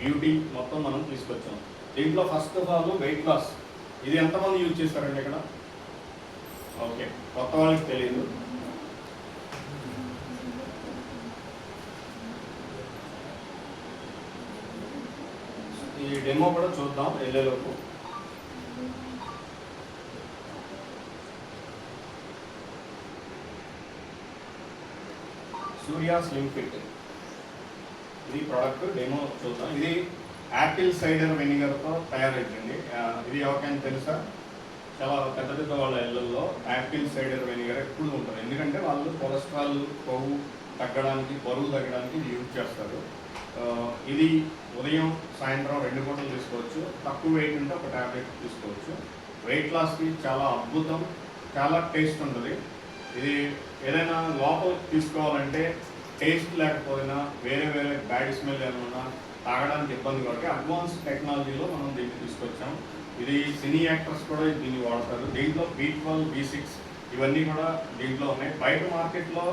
Beauty మొత్తం మనం తీసుకొచ్చాం. దీంట్లో first of all weight loss. ఇది ఎంతమంది యూజ్ చేస్తారండి ఇక్కడ? ఓకే, కొత్త వాళ్ళకి తెలియదు. ఈ డెమో కూడా చూద్దాం వెళ్ళేలోపు. సూర్య స్లిమ్ ఫిట్, ఇది ప్రోడక్ట్ డెమో చూద్దాం. ఇది యాపిల్ సైడర్ వెనిగర్తో తయారైందండి. ఇది ఎవరికైనా తెలుసా? చాలా పెద్ద పెద్ద వాళ్ళ ఇళ్ళల్లో యాపిల్ సైడర్ వెనిగర్ ఎప్పుడు ఉంటుంది, ఎందుకంటే వాళ్ళు కొలెస్ట్రాల్, కొవ్వు తగ్గడానికి, బరువు తగ్గడానికి ఇది యూజ్ చేస్తారు. ఇది ఉదయం సాయంత్రం 2 పూటలు తీసుకోవచ్చు. తక్కువ వెయిట్ ఉంటే ఒక ట్యాబ్లెట్ తీసుకోవచ్చు. వెయిట్ లాస్కి చాలా అద్భుతం, చాలా టేస్ట్ ఉంటుంది. ఇది ఏదైనా లోపలికి తీసుకోవాలంటే టేస్ట్ లేకపోయినా, వేరే వేరే బ్యాడ్ స్మెల్ ఏమన్నా తాగడానికి ఇబ్బంది కాబట్టి అడ్వాన్స్ టెక్నాలజీలో మనం దీన్ని తీసుకొచ్చాం. ఇది సినీ యాక్టర్స్ కూడా దీన్ని వాడతారు. దీంట్లో B12, B6 ఇవన్నీ కూడా దీంట్లో ఉన్నాయి. బయట మార్కెట్లో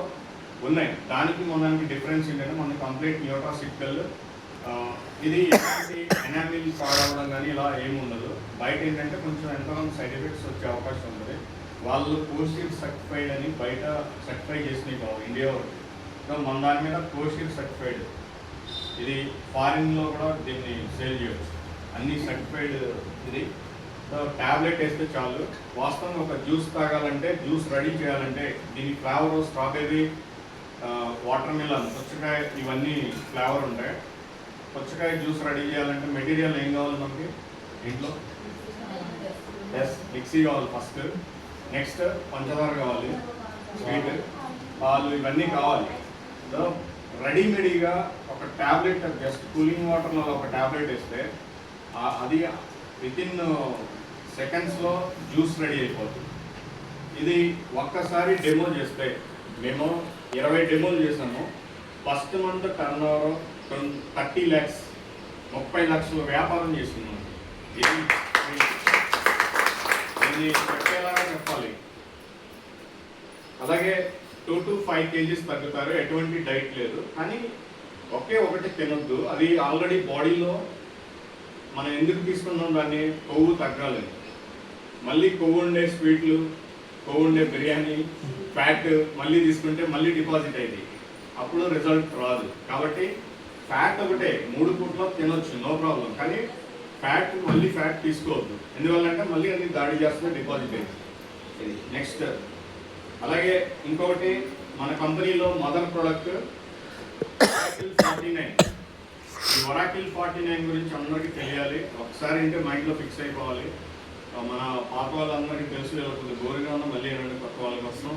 ఉన్నాయి. దానికి మనకి డిఫరెన్స్ ఏంటంటే మన కంప్లీట్ న్యూట్రాసిటికల్. ఇది ఎలాంటి ఎనామిల్ పాడవడం కానీ ఇలా ఏమి ఉండదు. బయట ఏంటంటే కొంచెం ఎంతమంది సైడ్ ఎఫెక్ట్స్ వచ్చే అవకాశం ఉంటుంది. వాళ్ళు కోషియర్ సర్టిఫైడ్ అని బయట సర్టిఫై చేసినవి కావు, ఇండియా వరకు. మన దాని మీద కోషియర్ సర్టిఫైడ్. ఇది ఫారిన్లో కూడా దీన్ని సేల్ చేయవచ్చు, అన్ని సర్టిఫైడ్. ఇది ట్యాబ్లెట్ వేస్తే చాలు. వాస్తవంగా ఒక జ్యూస్ తాగాలంటే, జ్యూస్ రెడీ చేయాలంటే దీని ఫ్లేవర్ స్ట్రాబెర్రీ, వాటర్ మిలన్, పుచ్చకాయ ఇవన్నీ ఫ్లేవర్ ఉంటాయి. పుచ్చకాయ జ్యూస్ రెడీ చేయాలంటే మెటీరియల్ ఏం కావాలి మనకి? ఇంట్లో మిక్సీ కావాలి ఫస్ట్, నెక్స్ట్ పంచదార కావాలి, స్వీట్, పాలు ఇవన్నీ కావాలి. సో రెడీమేడ్గా ఒక ట్యాబ్లెట్ జస్ట్ కూలింగ్ వాటర్లో ఒక ట్యాబ్లెట్ వేస్తే అది వితిన్ సెకండ్స్లో జ్యూస్ రెడీ అయిపోతుంది. ఇది ఒక్కసారి డెమో చేస్తే, మేము 20 డెమోలు చేసాము. First month turn over 30 lakhs, 30 లక్షల వ్యాపారం చేస్తున్నాము. ఇది పెట్టేలాగా చెప్పాలి. అలాగే 2 to 5 kgs తగ్గుతారు, ఎటువంటి డైట్ లేదు. కానీ ఒకే ఒకటి తినొద్దు, అది ఆల్రెడీ బాడీలో మనం ఎందుకు తీసుకున్నాం దాన్ని? కొవ్వు తగ్గాలి. మళ్ళీ కొవ్వు ఉండే స్వీట్లు, కొవ్వు ఉండే బిర్యానీ, ఫ్యాట్ మళ్ళీ తీసుకుంటే మళ్ళీ డిపాజిట్ అయింది, అప్పుడు రిజల్ట్ రాదు. కాబట్టి ఫ్యాట్ ఒకటే 3 పూటలో తినొచ్చు, నో ప్రాబ్లం. కానీ ఫ్యాట్ మళ్ళీ ఫ్యాట్ తీసుకోవద్దు. ఎందువల్లంటే మళ్ళీ అది దాడి చేస్తే డిపాజిట్ అయింది. ఇది నెక్స్ట్. అలాగే ఇంకొకటి మన కంపెనీలో మదర్ ప్రోడక్ట్ ఒరాకిల్ 49. ఈ ఒరాకిల్ 49 గురించి అందరికీ తెలియాలి. ఒకసారి అంటే మైండ్లో ఫిక్స్ అయిపోవాలి. మన పాత వాళ్ళందరికీ తెలుసు, లేకపోతే గోరుగా ఉన్న మళ్ళీ ఏమంటే కొత్త వాళ్ళ కోసం.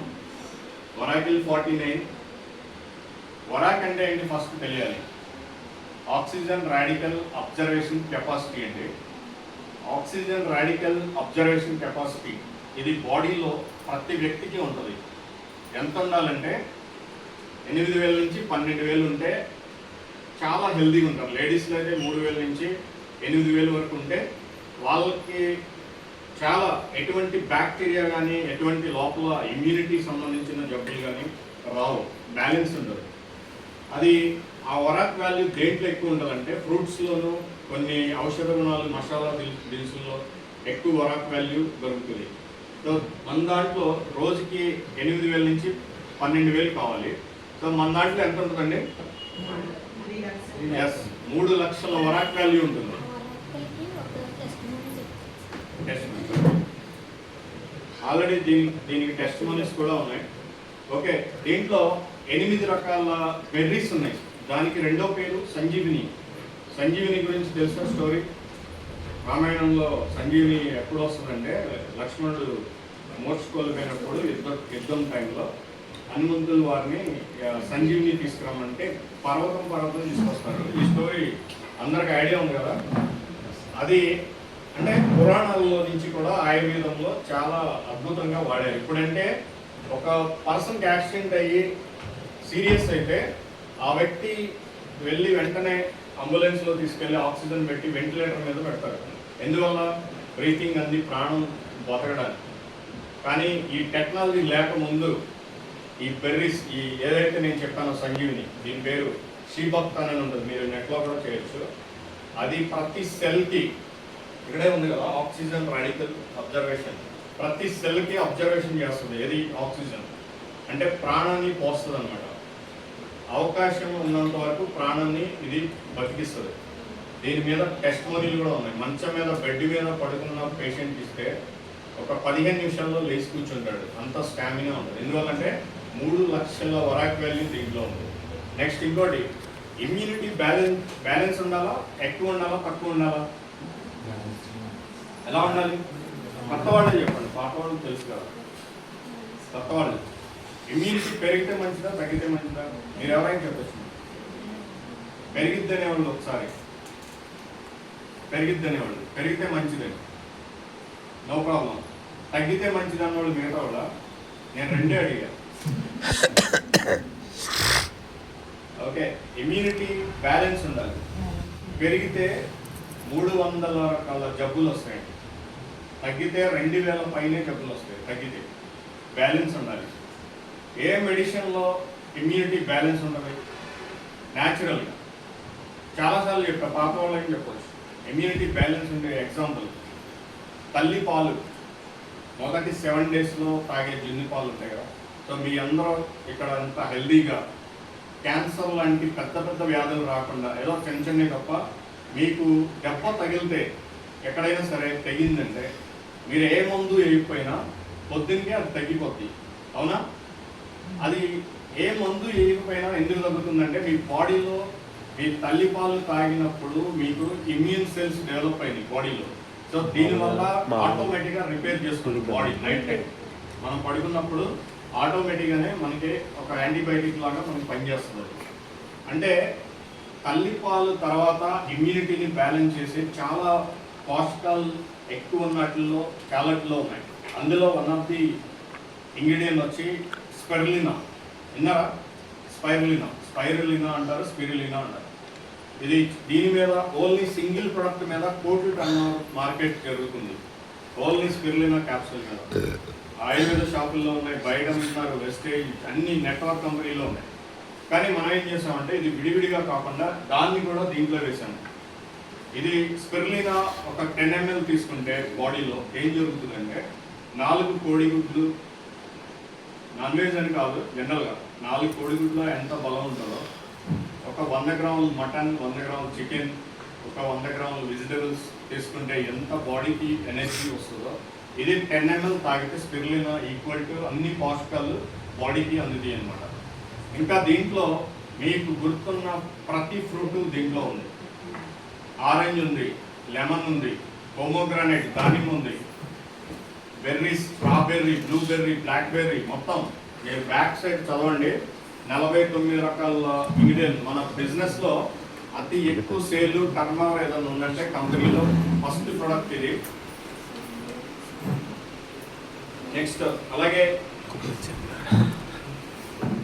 ఒరాకిల్ 49. ఒరాక్ అంటే ఏంటి ఫస్ట్ తెలియాలి. ఆక్సిజన్ రాడికల్ అబ్జర్వేషన్ కెపాసిటీ అండి. ఆక్సిజన్ రాడికల్ అబ్జర్వేషన్ కెపాసిటీ ఇది బాడీలో ప్రతి వ్యక్తికి ఉంటుంది. ఎంత ఉండాలంటే 8,000 నుంచి 12,000 ఉంటే చాలా హెల్తీగా ఉంటారు. లేడీస్లో అయితే 3,000 నుంచి 8,000 వరకు ఉంటే వాళ్ళకి చాలా ఎటువంటి బ్యాక్టీరియా కానీ, ఎటువంటి లోపల ఇమ్యూనిటీ సంబంధించిన జబ్బులు కానీ రావు, బ్యాలెన్స్ ఉంటుంది. అది ఆ ఒరాక్ వాల్యూ దేంట్లో ఎక్కువ ఉండాలంటే ఫ్రూట్స్లోను, కొన్ని ఔషధ గుణాలు, మసాలా దినుసుల్లో ఎక్కువ ఒరాక్ వాల్యూ దొరుకుతుంది. సో మన దాంట్లో రోజుకి 8,000 నుంచి 12,000 కావాలి. సో మన దాంట్లో ఎంత ఉంటుందండి? 3 లక్షల ఒరాక్ వాల్యూ ఉంటుంది. ఆల్రెడీ దీనికి టెస్ట్ మనీస్ కూడా ఉన్నాయి. ఓకే, దీంట్లో 8 రకాల బెర్రీస్ ఉన్నాయి. దానికి రెండో పేరు సంజీవిని. సంజీవిని గురించి తెలుసా స్టోరీ? రామాయణంలో సంజీవిని ఎప్పుడు వస్తుందంటే, లక్ష్మణుడు మోర్చుకోలేకపోయినప్పుడు యుద్ధం టైంలో హనుమంతులు వారిని సంజీవిని తీసుకురామంటే పర్వతం తీసుకొస్తారు. ఈ స్టోరీ అందరికి ఐడియా ఉంది కదా. అది అంటే పురాణాల్లో నుంచి కూడా ఆయుర్వేదంలో చాలా అద్భుతంగా వాడారు. ఇప్పుడంటే ఒక పర్సన్కి యాక్సిడెంట్ అయ్యి సీరియస్ అయితే ఆ వ్యక్తి వెళ్ళి వెంటనే అంబులెన్స్లో తీసుకెళ్ళి ఆక్సిజన్ పెట్టి వెంటిలేటర్ మీద పెడతారు. ఎందువల్ల? బ్రీతింగ్ అంది, ప్రాణం బతకడానికి. కానీ ఈ టెక్నాలజీ లేకముందు ఈ బెర్రీస్, ఈ ఏదైతే నేను చెప్పానో సంజీవిని, దీని పేరు శ్రీభక్త అని ఉంటుంది, మీరు నెట్లో కూడా చేయొచ్చు. అది ప్రతి సెల్కి ఇక్కడే ఉంది కదా ఆక్సిజన్ రాడికల్ అబ్జర్వేషన్, ప్రతి సెల్కి అబ్జర్వేషన్ చేస్తుంది. ఏది ఆక్సిజన్ అంటే ప్రాణాన్ని పోస్తుంది అనమాట. అవకాశం ఉన్నంత వరకు ప్రాణాన్ని ఇది బతికిస్తుంది. దీని మీద టెస్టిమోనీలు కూడా ఉన్నాయి. మంచం మీద బెడ్ మీద పడుకున్న పేషెంట్ ఇస్తే ఒక 15 నిమిషాల్లో లేచి కూర్చుంటాడు, అంత స్టామినా ఉంటుంది. ఎందువల్లంటే 3 లక్షల వరాక్ వాల్యూ దీంట్లో ఉంది. నెక్స్ట్ ఇంకోటి ఇమ్యూనిటీ బ్యాలెన్స్ ఉండాలా, ఎక్కువ ఉండాలా, తక్కువ ఉండాలా, ఎలా ఉండాలి? కొత్త వాళ్ళే చెప్పండి, పాత వాళ్ళు తెలుసు కదా. కొత్త వాళ్ళు ఇమ్యూనిటీ పెరిగితే మంచిదా, తగ్గితే మంచిదా? మీరు ఎవరైనా చెప్పచ్చు. పెరిగిద్ది అనేవాళ్ళు ఒకసారి, పెరిగిద్ది అనేవాళ్ళు, పెరిగితే మంచిదే, నో ప్రాబ్లం. తగ్గితే మంచిది అన్నవాళ్ళు మిగతా వాళ్ళ? నేను రెండే అడిగా. ఓకే, ఇమ్యూనిటీ బ్యాలెన్స్ ఉండాలి. పెరిగితే 300 రకాల జబ్బులు వస్తాయి, తగ్గితే 2000 పైనే జబ్బులు వస్తాయి. తగ్గితే బ్యాలెన్స్ ఉండాలి. ఏ మెడిసిన్లో ఇమ్యూనిటీ బ్యాలెన్స్ ఉండదు? న్యాచురల్గా చాలాసార్లు చెప్పా, పాత వాళ్ళకి చెప్పవచ్చు. ఇమ్యూనిటీ బ్యాలెన్స్ ఉండే ఎగ్జాంపుల్ తల్లి పాలు, మొదటి 7 డేస్లో తాగే జున్ను పాలు ఉంటాయి కదా. సో మీ అందరూ ఇక్కడ అంత హెల్దీగా క్యాన్సర్ లాంటి పెద్ద పెద్ద వ్యాధులు రాకుండా ఏదో చిన్న చిన్నవి తప్ప, మీకు దెబ్బ తగిలితే ఎక్కడైనా సరే తెగిందంటే మీరు ఏ మందు వేయకపోయినా పొద్దున్నే అది తగ్గిపోద్ది, అవునా? అది ఏ మందు వేయకపోయినా ఎందుకు తగ్గుతుందంటే మీ బాడీలో మీ తల్లి పాలు తాగినప్పుడు మీకు ఇమ్యూన్ సెల్స్ డెవలప్ అయినాయి బాడీలో. సో దీనివల్ల ఆటోమేటిక్గా రిపేర్ చేస్తుంది బాడీ. నైట్ టైం మనం పడుకున్నప్పుడు ఆటోమేటిక్గానే మనకి ఒక యాంటీబయాటిక్ లాగా మనకి పనిచేస్తుంది. అంటే తల్లిపాలు తర్వాత ఇమ్యూనిటీని బ్యాలెన్స్ చేసి చాలా పోషకాలు ఎక్కువ ఉన్నట్లో చాలట్లో ఉన్నాయి. అందులో వన్ ఆఫ్ ది ఇంగ్రీడియంట్ వచ్చి స్పెరులినా. విన్నారా? స్పైరులినా అంటారు, స్పిరులినా అంటారు. ఇది దీని మీద ఓన్లీ సింగిల్ ప్రొడక్ట్ మీద కోట్లు టర్న్ మార్కెట్ జరుగుతుంది. ఓన్లీ స్పిరులినా క్యాప్సూల్ మీద ఆయుర్వేద షాపుల్లో ఉన్నాయి, బయట ఉన్నారు, వెస్టేజ్ అన్ని నెట్వర్క్ కంపెనీలో ఉన్నాయి. కానీ మనం ఏం చేసామంటే ఇది విడివిడిగా కాకుండా దాన్ని కూడా దీంట్లో వేసాము. ఇది స్పిరులినా ఒక 10 ml తీసుకుంటే బాడీలో ఏం జరుగుతుందంటే 4 కోడిగుడ్లు, నాన్ వెజ్ అని కాదు జనరల్గా 4 కోడిగుడ్లో ఎంత బలం ఉంటుందో, ఒక 100 గ్రాములు మటన్, 100 గ్రాములు చికెన్, ఒక 100 గ్రాములు వెజిటబుల్స్ తీసుకుంటే ఎంత బాడీకి ఎనర్జీ వస్తుందో, ఇది 10 ml తాగితే స్పిరులినా ఈక్వల్ టు అన్ని పోషకాలు బాడీకి అందుతాయి అన్నమాట. ఇంకా దీంట్లో మీకు గుర్తున్న ప్రతి ఫ్రూట్ దీంట్లో ఉంది. ఆరెంజ్ ఉంది, లెమన్ ఉంది, పోమోగ్రానైట్ దానిమ్మ ఉంది, బెర్రీస్, స్ట్రాబెర్రీ, బ్లూబెర్రీ, బ్లాక్బెర్రీ, మొత్తం మీరు బ్యాక్ సైడ్ చదవండి. 49 రకాల ఇంగ్రీడియంట్. మన బిజినెస్లో అతి ఎక్కువ సేల్ టర్న్ ఓవర్ ఏదైనా ఉందంటే కంపెనీలో ఫస్ట్ ప్రోడక్ట్ ఇది. నెక్స్ట్ అలాగే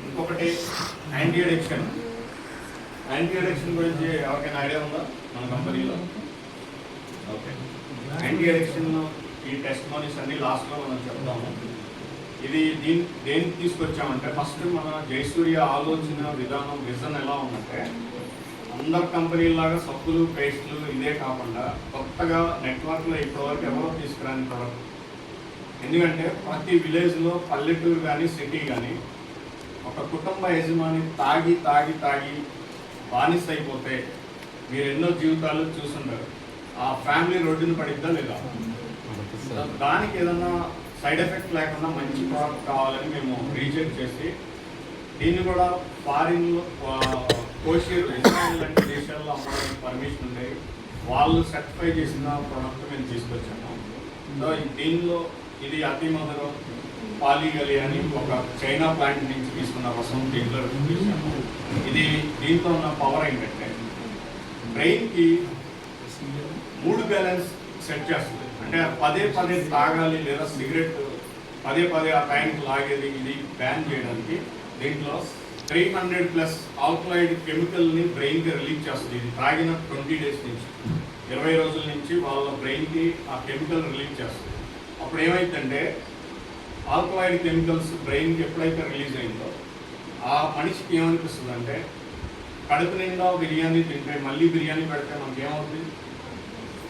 ఇంకొకటి యాంటీ అడిక్షన్. యాంటీ అడిక్షన్ గురించి ఎవరికైనా ఐడియా ఉందా మన కంపెనీలో? ఓకే, యాంటీ అడిక్షన్ ఈ టెస్టిమోనీస్ అన్ని లాస్ట్లో మనం చెప్తాము. ఇది దేనికి తీసుకొచ్చామంటే ఫస్ట్ మన జయసూర్య ఆలోచన విధానం, విజన్ ఎలా ఉందంటే అందరు కంపెనీలాగా సబ్బులు, పేస్టులు ఇదే కాకుండా కొత్తగా నెట్వర్క్లో ఇప్పటివరకు ఎవరో తీసుకురాని ప్రోడక్ట్. ఎందుకంటే ప్రతి విలేజ్లో, పల్లెటూరు కానీ సిటీ కానీ ఒక కుటుంబ యజమాని తాగి తాగి తాగి బానిస అయిపోతే మీరు ఎన్నో జీవితాలు చూసుంటారు. ఆ ఫ్యామిలీ రోడ్డున పడిద్దా లేదా? దానికి ఏదన్నా సైడ్ ఎఫెక్ట్ లేకుండా మంచి ప్రోడక్ట్ కావాలని మేము రీసెర్చ్ చేసి దీన్ని కూడా ఫారిన్లో కోషియర్, ఇజ్రాయెల్ లాంటి దేశాల్లో అమ్మడానికి పర్మిషన్ ఉంది. వాళ్ళు సర్టిఫై చేసిన ప్రోడక్ట్ మేము తీసుకొచ్చాము. సో దీనిలో ఇది అతి మధురం పాలిగలి అని ఒక చైనా ప్లాంట్ నుంచి తీసుకున్న రసం దీంట్లో తీసుకున్నాము. దీంట్లో ఉన్న పవర్ ఏంటంటే బ్రెయిన్కి 3 బ్యాలెన్స్ సెట్ చేస్తుంది. అంటే పదే పదే తాగాలి లేదా సిగరెట్ పదే పదే ఆ టైంకి లాగేది ఇది బ్యాన్ చేయడానికి దీంట్లో 300+ ఆల్కలాయిడ్ కెమికల్ని బ్రెయిన్కి రిలీజ్ చేస్తుంది. ఇది తాగిన 20 డేస్ నుంచి 20 రోజుల నుంచి వాళ్ళ బ్రెయిన్కి ఆ కెమికల్ రిలీజ్ చేస్తుంది. అప్పుడు ఏమైందంటే ఆల్కలాయిడ్ కెమికల్స్ బ్రెయిన్కి ఎప్పుడైతే రిలీజ్ అయిందో ఆ మనిషికి ఏమనిపిస్తుంది అంటే కడుపు నిండా బిర్యానీ తింటే మళ్ళీ బిర్యానీ పెడితే మనకి ఏమవుతుంది?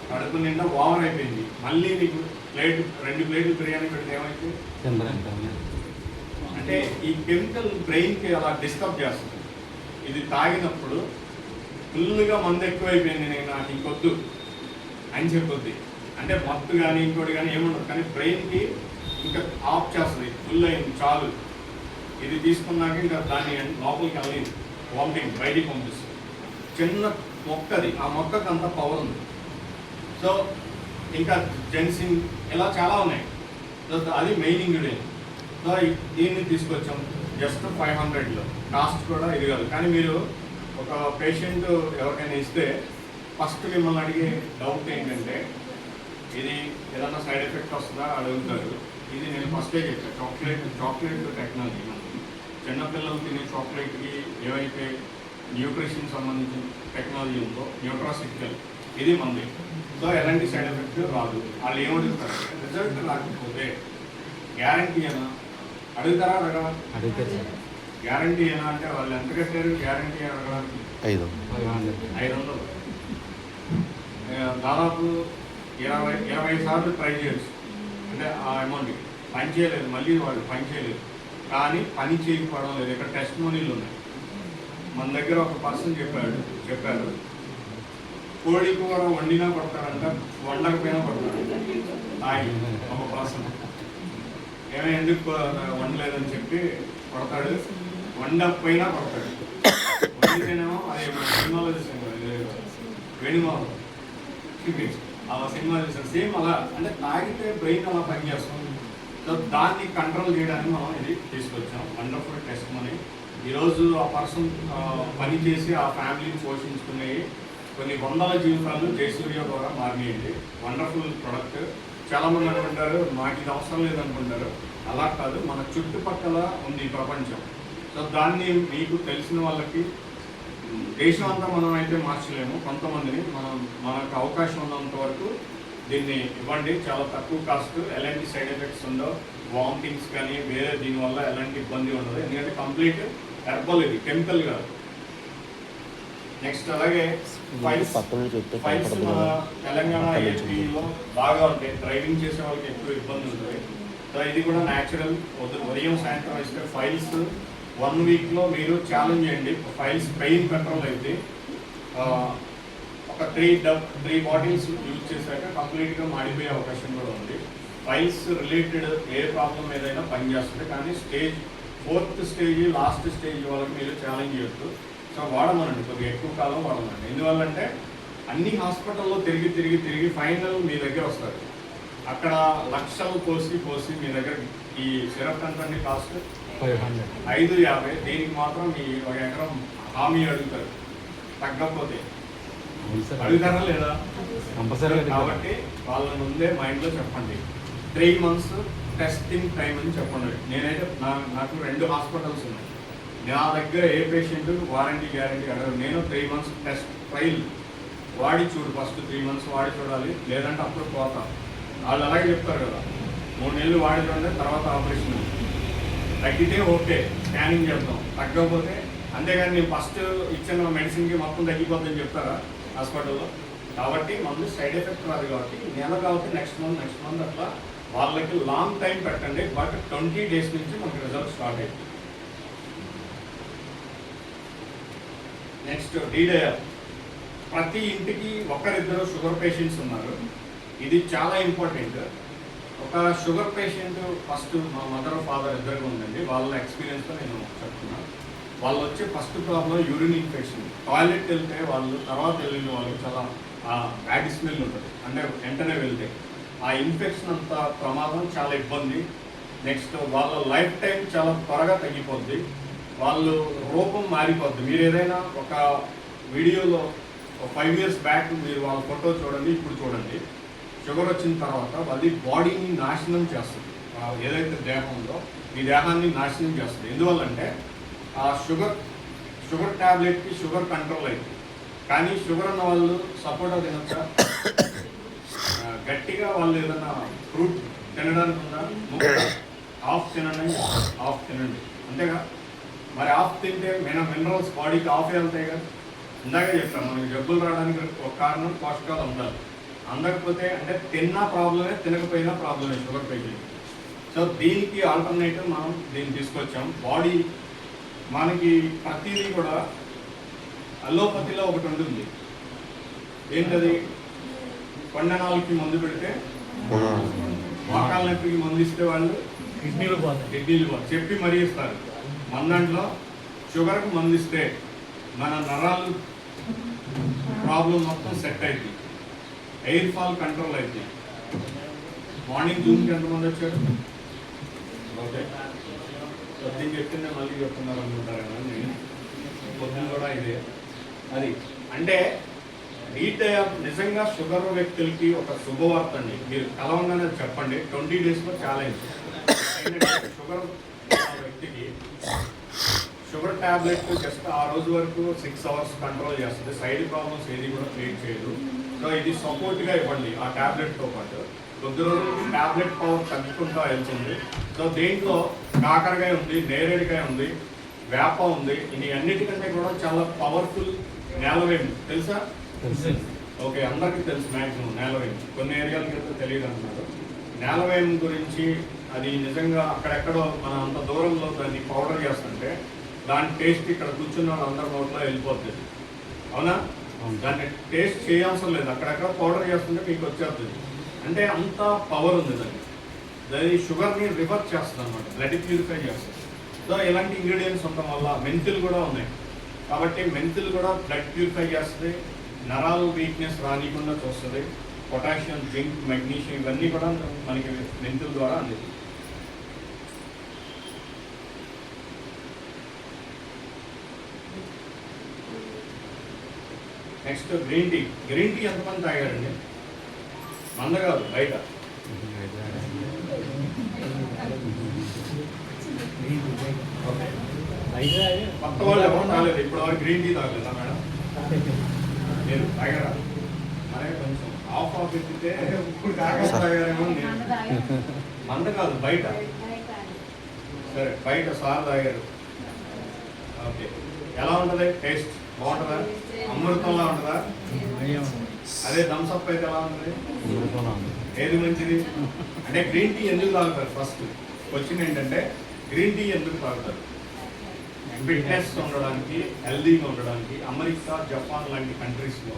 కడుపు నిండా ఓవర్ అయిపోయింది. మళ్ళీ నీకు రెండు ప్లేట్లు బిర్యానీ పెడితే ఏమైంది? అంటే ఈ కెమికల్ బ్రెయిన్కి అలా డిస్టర్బ్ చేస్తుంది. ఇది తాగినప్పుడు ఫుల్గా మందు ఎక్కువైపోయింది, నేను నాకు ఇంకొద్దు అని చెప్పొద్ది. అంటే మత్తు కానీ ఇంకోటి కానీ ఏముండదు, కానీ బ్రెయిన్కి ఇంకా ఆఫ్ చేస్తుంది. ఫుల్ అయింది చాలు, ఇది తీసుకున్నాక ఇంకా దాన్ని లోపలికి వెళ్ళి వామిటింగ్ బయటికి పంపిస్తుంది. చిన్న మొక్కది, ఆ మొక్కకు అంత పవర్ ఉంది. సో ఇంకా జెన్సింగ్ ఇలా చాలా ఉన్నాయి. సో అది మెయిన్ ఇంగ్రీడియంట్. సో దీన్ని తీసుకొచ్చాం జస్ట్ 500లో. కాస్ట్ కూడా ఇది కాదు. కానీ మీరు ఒక పేషెంట్ ఎవరికైనా ఇస్తే ఫస్ట్ మిమ్మల్ని అడిగే డౌట్ ఏంటంటే ఇది ఏదన్నా సైడ్ ఎఫెక్ట్ వస్తుందా అడుగుతారు. ఇది నేను ఫస్టే చెప్పాను, చాక్లెట్ టెక్నాలజీ. చిన్నపిల్లలు తినే చాక్లెట్కి ఏవైతే న్యూట్రిషన్ సంబంధించిన టెక్నాలజీ ఉందో న్యూట్రాసిటికల్, ఇది మంది. సో ఎలాంటి సైడ్ ఎఫెక్ట్ రాదు. వాళ్ళు ఏమడుగుతారు, రిజల్ట్ రాకపోతే గ్యారంటీ అయినా అడుగుతారా? అడగరా? గ్యారంటీ అయినా అంటే వాళ్ళు ఎంత కట్టారు గ్యారంటీ అడగడానికి? 500. దాదాపు 20 సార్లు ట్రై చేయొచ్చు. అంటే ఆ అమౌంట్ పని చేయలేదు, మళ్ళీ వాళ్ళు పని చేయలేదు. కానీ పని చేయకపోవడం లేదు. ఇక్కడ టెస్ట్ మోనీలు ఉన్నాయి. మన దగ్గర ఒక పర్సన్ చెప్పారు కోడి కూర వండినా కొడతారంట, వండకపోయినా కొడతారు. ఆయన ఒక పర్సన్ ఎందుకు వండలేదని చెప్పి కొడతాడు, వండకపోయినా కొడతాడు. వండితేనేమో అది సినిమాలో చూసాను, వేణుమాధవ్ అలా సినిమా చూసాను. సేమ్ అలా అంటే తాగితే బ్రెయిన్ అలా పనిచేస్తుంది. సో దాన్ని కంట్రోల్ చేయడానికి మనం ఇది తీసుకొచ్చాం. Wonderful test money. ఈరోజు ఆ పర్సన్ పని చేసి ఆ ఫ్యామిలీని పోషించుకునే కొన్ని వందల జీవితాలు జయసూర్య ద్వారా మారినాయండి. Wonderful product. చాలామంది అనుకుంటారు మాకు ఇది అవసరం లేదనుకుంటారు. అలా కాదు, మన చుట్టుపక్కల ఉంది ప్రపంచం. సో దాన్ని మీకు తెలిసిన వాళ్ళకి, దేశం అంతా మనం అయితే మార్చలేము, కొంతమందిని మనకు అవకాశం ఉన్నంత వరకు దీన్ని ఇవ్వండి. చాలా తక్కువ కాస్ట్, ఎలాంటి సైడ్ ఎఫెక్ట్స్ ఉండవు, వామిటింగ్స్ కానీ వేరే దీనివల్ల ఎలాంటి ఇబ్బంది ఉండదు. ఎందుకంటే కంప్లీట్ హెర్బల్, ఇది కెమికల్ కాదు. నెక్స్ట్ అలాగే ఫైల్స్ మన తెలంగాణ ఏపీలో బాగా ఉంటాయి. డ్రైవింగ్ చేసే వాళ్ళకి ఎక్కువ ఇబ్బంది ఉంటుంది. సో ఇది కూడా న్యాచురల్. ఉదయం సాయంత్రం ఇస్తే ఫైల్స్ 1 వీక్లో మీరు ఛాలెంజ్ చేయండి. ఫైల్స్ పెయిన్ కంట్రోల్ అయితే ఒక 3 బాటిల్స్ యూజ్ చేశాక కంప్లీట్గా మాడిపోయే అవకాశం కూడా ఉంది. ఫైల్స్ రిలేటెడ్ ఏ ప్రాబ్లం ఏదైనా పనిచేస్తుంది. కానీ 4th స్టేజ్ లాస్ట్ స్టేజ్ వాళ్ళకి మీరు ఛాలెంజ్ చేయొద్దు. సో వాడమనండి, కొద్దిగా ఎక్కువ కాలం వాడమండి. ఎందువల్లంటే అన్ని హాస్పిటల్లో తిరిగి ఫైనల్ మీ దగ్గర వస్తారు. అక్కడ లక్షలు పోసి మీ దగ్గర ఈ సిరప్ ఎంత కాస్ట్ 550. దీనికి మాత్రం మీ 1 ఎకరం హామీ అడుగుతారు. తగ్గకపోతే అడుగుతారా లేదా? కాబట్టి వాళ్ళ ముందే మైండ్లో చెప్పండి. 3 months టెస్టింగ్ టైం అని చెప్పండి. నేనైతే నాకు 2 హాస్పిటల్స్ ఉన్నాయి. నా దగ్గర ఏ పేషెంట్ వారంటీ గ్యారంటీ అడగరు. నేను 3 months టెస్ట్ ట్రయల్ వాడి చూడు, ఫస్ట్ 3 months వాడి చూడాలి, లేదంటే అప్పుడు పోతా. వాళ్ళు అలాగే చెప్తారు కదా, 3 నెలలు వాడి చూడండి, తర్వాత ఆపరేషన్. తగ్గితే ఓకే, స్కానింగ్ చేద్దాం. తగ్గకపోతే అంతేగాని నేను ఫస్ట్ ఇచ్చిన మెడిసిన్కి మొత్తం తగ్గిపోద్దని చెప్తారా హాస్పిటల్లో? కాబట్టి మందు సైడ్ ఎఫెక్ట్ రాదు. కాబట్టి నెల కాబట్టి నెక్స్ట్ మంత్ అట్లా వాళ్ళకి లాంగ్ టైం పెట్టండి. బట్ 20 days నుంచి మనకి రిజల్ట్ స్టార్ట్ అవుతుంది. నెక్స్ట్ డీడయర్. ప్రతి ఇంటికి 1-2 షుగర్ పేషెంట్స్ ఉన్నారు. ఇది చాలా ఇంపార్టెంట్. ఒక షుగర్ పేషెంట్ ఫస్ట్ మా మదర్ ఫాదర్ ఇద్దరికి ఉందండి. వాళ్ళ ఎక్స్పీరియన్స్తో నేను చెప్తున్నాను. వాళ్ళు వచ్చే first problem urine infection. Toilet వెళ్తే వాళ్ళు తర్వాత వెళ్ళిన వాళ్ళకి చాలా బ్యాడ్ స్మెల్ ఉంటుంది. అంటే వెంటనే వెళ్తే ఆ ఇన్ఫెక్షన్ అంత ప్రమాదం, చాలా ఇబ్బంది. నెక్స్ట్ వాళ్ళ లైఫ్ టైం చాలా త్వరగా తగ్గిపోద్ది. వాళ్ళు రూపం మారిపోద్ది. మీరు ఏదైనా ఒక వీడియోలో 5 years బ్యాక్ మీరు వాళ్ళ ఫోటో చూడండి, ఇప్పుడు చూడండి. షుగర్ వచ్చిన తర్వాత అది బాడీని నాశనం చేస్తుంది. ఏదైతే దేహం ఉందో ఈ దేహాన్ని నాశనం చేస్తుంది. ఎందువల్లంటే ఆ షుగర్ ట్యాబ్లెట్కి షుగర్ కంట్రోల్ అయింది. కానీ షుగర్ ఉన్న వాళ్ళు సపోటా తినొచ్చా? గట్టిగా వాళ్ళు ఏదైనా ఫ్రూట్ తినడానికి ఉందా? హాఫ్ తినండి, హాఫ్ తినండి, అంతేగా. మరి ఆఫ్ తింటే మినరల్స్ బాడీకి ఆఫ్ వెళ్తాయి కదా. ఇందాకే చెప్తాను, మనకి జబ్బులు రావడానికి ఒక కారణం పోషకాలు ఉండాలి. అందకపోతే అంటే తిన్నా ప్రాబ్లమే, తినకపోయినా ప్రాబ్లమే షుగర్ పేషెంట్. సో దీనికి ఆల్టర్నేటివ్ మనం దీన్ని తీసుకొచ్చాం. బాడీ మనకి ప్రతిదీ కూడా అల్లోపతిలో ఒకటి ఉంటుంది. ఏంటది? కొండనాలకి మందు పెడితే మోకాల నొప్పికి మందు ఇస్తే వాళ్ళు కిడ్నీలు పోతాయి చెప్పి మరీ ఇస్తారు. మన దాంట్లో షుగర్కి మందు ఇస్తే మన నరాలు ప్రాబ్లం మొత్తం సెట్ అవుతుంది, ఎయిర్ ఫాల్ కంట్రోల్ అవుతుంది. మార్నింగ్ జూమ్కి ఎంతమంది వచ్చారు? ఓకే, పొద్దున్న చెప్తుందే మళ్ళీ చెప్తున్నారు అనుకుంటారు కదా. నేను పొద్దున్న కూడా ఇదే. అది అంటే నిజంగా షుగర్ వ్యక్తులకి ఒక శుభవార్త అండి. మీరు కలవంగానే చెప్పండి, 20 days ఛాలెంజ్. షుగర్ వ్యక్తికి షుగర్ ట్యాబ్లెట్ జస్ట్ ఆ రోజు వరకు 6 hours కంట్రోల్ చేస్తుంది. సైడ్ ప్రాబ్లమ్స్ ఏది కూడా క్రియేట్ చేయదు. సో ఇది సపోర్ట్గా ఇవ్వండి. ఆ ట్యాబ్లెట్తో పాటు కొద్ది రోజులకి ట్యాబ్లెట్ పవర్ తగ్గుకుంటూ వెళ్తుంది. సో దీంట్లో కాకరకాయ ఉంది, నేరేడుకాయ ఉంది, వేప ఉంది. ఇది అన్నిటికంటే కూడా చాలా పవర్ఫుల్ నేలవేము. తెలుసా? ఓకే, అందరికీ తెలుసు మ్యాక్సిమం నేలవేము. కొన్ని ఏరియాలకి అయితే తెలియదు అన్నారు. నేలవేము గురించి అది నిజంగా అక్కడెక్కడో మన అంత దూరంలో దాన్ని పౌడర్ చేస్తుంటే దాని టేస్ట్ ఇక్కడ కూర్చున్న వాళ్ళందరి నోట్లో వెళ్ళిపోతుంది. అవునా? దాన్ని టేస్ట్ చేయాల్సిన లేదు, అక్కడెక్కడ పౌడర్ చేస్తుంటే మీకు వచ్చేస్తుంది. అంటే అంత పవర్ ఉంది దాన్ని. దాని షుగర్ని రివర్స్ చేస్తుంది అనమాట, బ్లడ్ ప్యూరిఫై చేస్తుంది. సో ఇలాంటి ఇంగ్రీడియంట్స్ ఉండడం వల్ల మెంతులు కూడా ఉన్నాయి కాబట్టి మెంతులు కూడా బ్లడ్ ప్యూరిఫై చేస్తుంది, నరాలు వీక్నెస్ రానికుండా చూస్తుంది. పొటాషియం, జింక్, మెగ్నీషియం ఇవన్నీ కూడా మనకి మెంతుల ద్వారా అందిస్తుంది. Next green tea. Green tea ఎంతమంది తాగారండి? మంద కాదు, బయట. కొత్త వాళ్ళు ఎవరు తాగలేదు ఇప్పుడు వరకు గ్రీన్ టీ తాగలేదా మేడం? మీరు తాగారా? అరే కొంచెం ఆఫ్ ఎత్తితే ఇప్పుడు కాగా తాగారేమో. మంద కాదు, బయట. సరే, బయట సార్ తాగారు. ఓకే, ఎలా ఉంటుంది టేస్ట్? బాగుంటుందా? అమృతంలా ఉంటుందా? అదే థమ్స్అప్ అయితే ఎలా ఉంటుంది? ఏది మంచిది? అంటే గ్రీన్ టీ ఎందుకు తాగుతారు? ఫస్ట్ క్వశ్చన్ ఏంటంటే గ్రీన్ టీ ఎందుకు తాగుతారు? ఫిట్నెస్ ఉండడానికి, హెల్దీగా ఉండడానికి. అమెరికా, జపాన్ లాంటి కంట్రీస్లో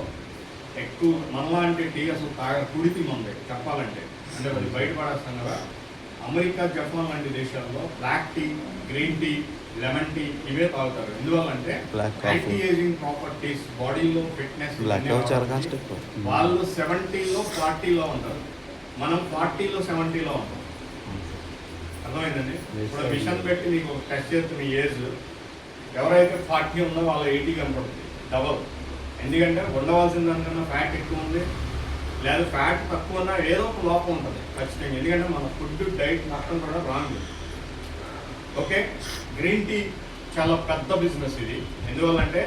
ఎక్కువ మనలాంటి టీ అసలు కుడితి ఉంది చెప్పాలంటే. అంటే అది బయటపడేస్తాం కదా. అమెరికా, జపాన్ లాంటి దేశాల్లో black tea, green tea, lemon tea ఇవే తాగుతారు. ఎందువల్లంటే యాంటీ ఏజింగ్ ప్రాపర్టీస్, బాడీలో ఫిట్నెస్. వాళ్ళు 70లో 40లో ఉంటారు, మనం 40లో 70లో ఉంటాం. అర్థమైందండి? ఇప్పుడు మిషన్ పెట్టి నీకు టెస్ట్ చేస్తే మీ ఏజ్ ఎవరైతే 40 ఉందో వాళ్ళ 80 కనపడుతుంది, డబల్. ఎందుకంటే ఉండవలసిన దానికన్నా ఫ్యాట్ ఎక్కువ ఉంది, లేదా ఫ్యాట్ తక్కువ ఉన్నా ఏదో ఒక లోపం ఉంటుంది ఖచ్చితంగా. ఎందుకంటే మన ఫుడ్ డైట్ మొత్తం కూడా రాంగ్. ఓకే, గ్రీన్ టీ చాలా పెద్ద బిజినెస్ ఇది. ఎందువల్లంటే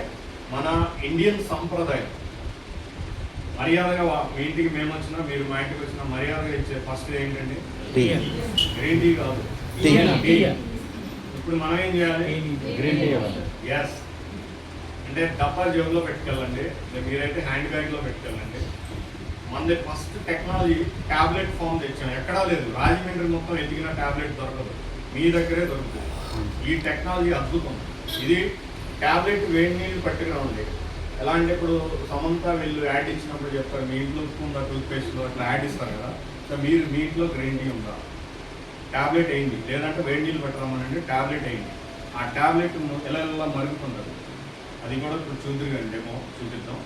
మన ఇండియన్ సంప్రదాయం. మర్యాదగా మీ ఇంటికి మేము వచ్చినా, మీరు మా ఇంటికి వచ్చినా మర్యాదగా ఇచ్చే ఫస్ట్ ఏంటండి? గ్రీన్ టీ కాదు, టీ. ఇప్పుడు మనం ఏం చేయాలి? Green tea. ఎస్, అంటే డబ్బా జేబులో పెట్టుకెళ్ళండి, మీరైతే హ్యాండ్ బ్యాగ్లో పెట్టుకెళ్ళండి. మనది ఫస్ట్ టెక్నాలజీ ట్యాబ్లెట్ ఫామ్ తెచ్చాను. ఎక్కడా లేదు, రాజమండ్రి మొత్తం ఎదిగిన ట్యాబ్లెట్ దొరకదు, మీ దగ్గరే దొరుకుతుంది. ఈ టెక్నాలజీ అద్భుతం. ఇది ట్యాబ్లెట్ వేడి నీళ్ళు పట్టుకురావండి. ఎలా అంటే ఇప్పుడు సమంత వీళ్ళు యాడ్ ఇచ్చినప్పుడు చెప్తారు, మీ ఇంట్లో ఉందా టూత్పేస్ట్లో అట్లా యాడ్ ఇస్తారు కదా. సో మీరు మీ ఇంట్లో గ్రీన్ టీ ఉందా, ట్యాబ్లెట్ వేయండి. లేదంటే వేడి నీళ్ళు పట్టుకురామనండి, ట్యాబ్లెట్ వేయండి. ఆ ట్యాబ్లెట్ ఎలా మరుగుతుంటుంది అది కూడా ఇప్పుడు చూద్దురుగండి, డెమో చూపిద్దాం.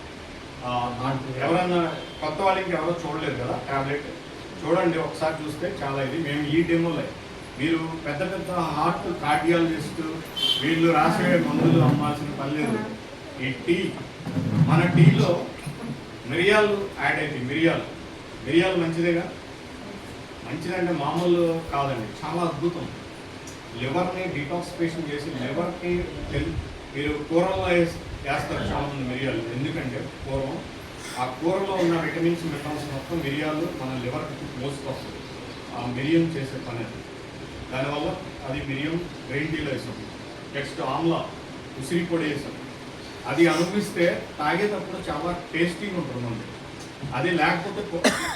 ఎవరన్నా కొత్త వాళ్ళకి ఎవరో చూడలేదు కదా ట్యాబ్లెట్, చూడండి ఒకసారి చూస్తే చాలా. ఇది మేము ఈ డెమోలో మీరు పెద్ద పెద్ద హార్ట్ కార్డియాలజిస్ట్ వీళ్ళు రాసే మందులు అమ్మాల్సిన పని లేదు. ఈ టీ, మన టీలో మిరియాలు యాడ్ అవుతాయి. మిరియాలు మంచిదేగా. మంచిదంటే మామూలు కాదండి, చాలా అద్భుతం. లివర్ని డీటాక్సిఫికేషన్ చేసి లివర్కి మీరు కూరల్లో వేస్తారు చాలామంది మిరియాలు. ఎందుకంటే పూర్వం ఆ కూరలో ఉన్న విటమిన్స్, మినరల్స్ మొత్తం మిరియాలు మన లివర్కి మోసుకొస్తుంది. ఆ మిరియం చేసే పని అది. దానివల్ల అది మిరియం గ్రీన్ టీలో వేస్తుంది. నెక్స్ట్ ఆమ్లా, ఉసిరి పొడి వేసాం. అది అనుభవిస్తే తాగేటప్పుడు చాలా టేస్టీగా ఉంటుంది మనకి. అది లేకపోతే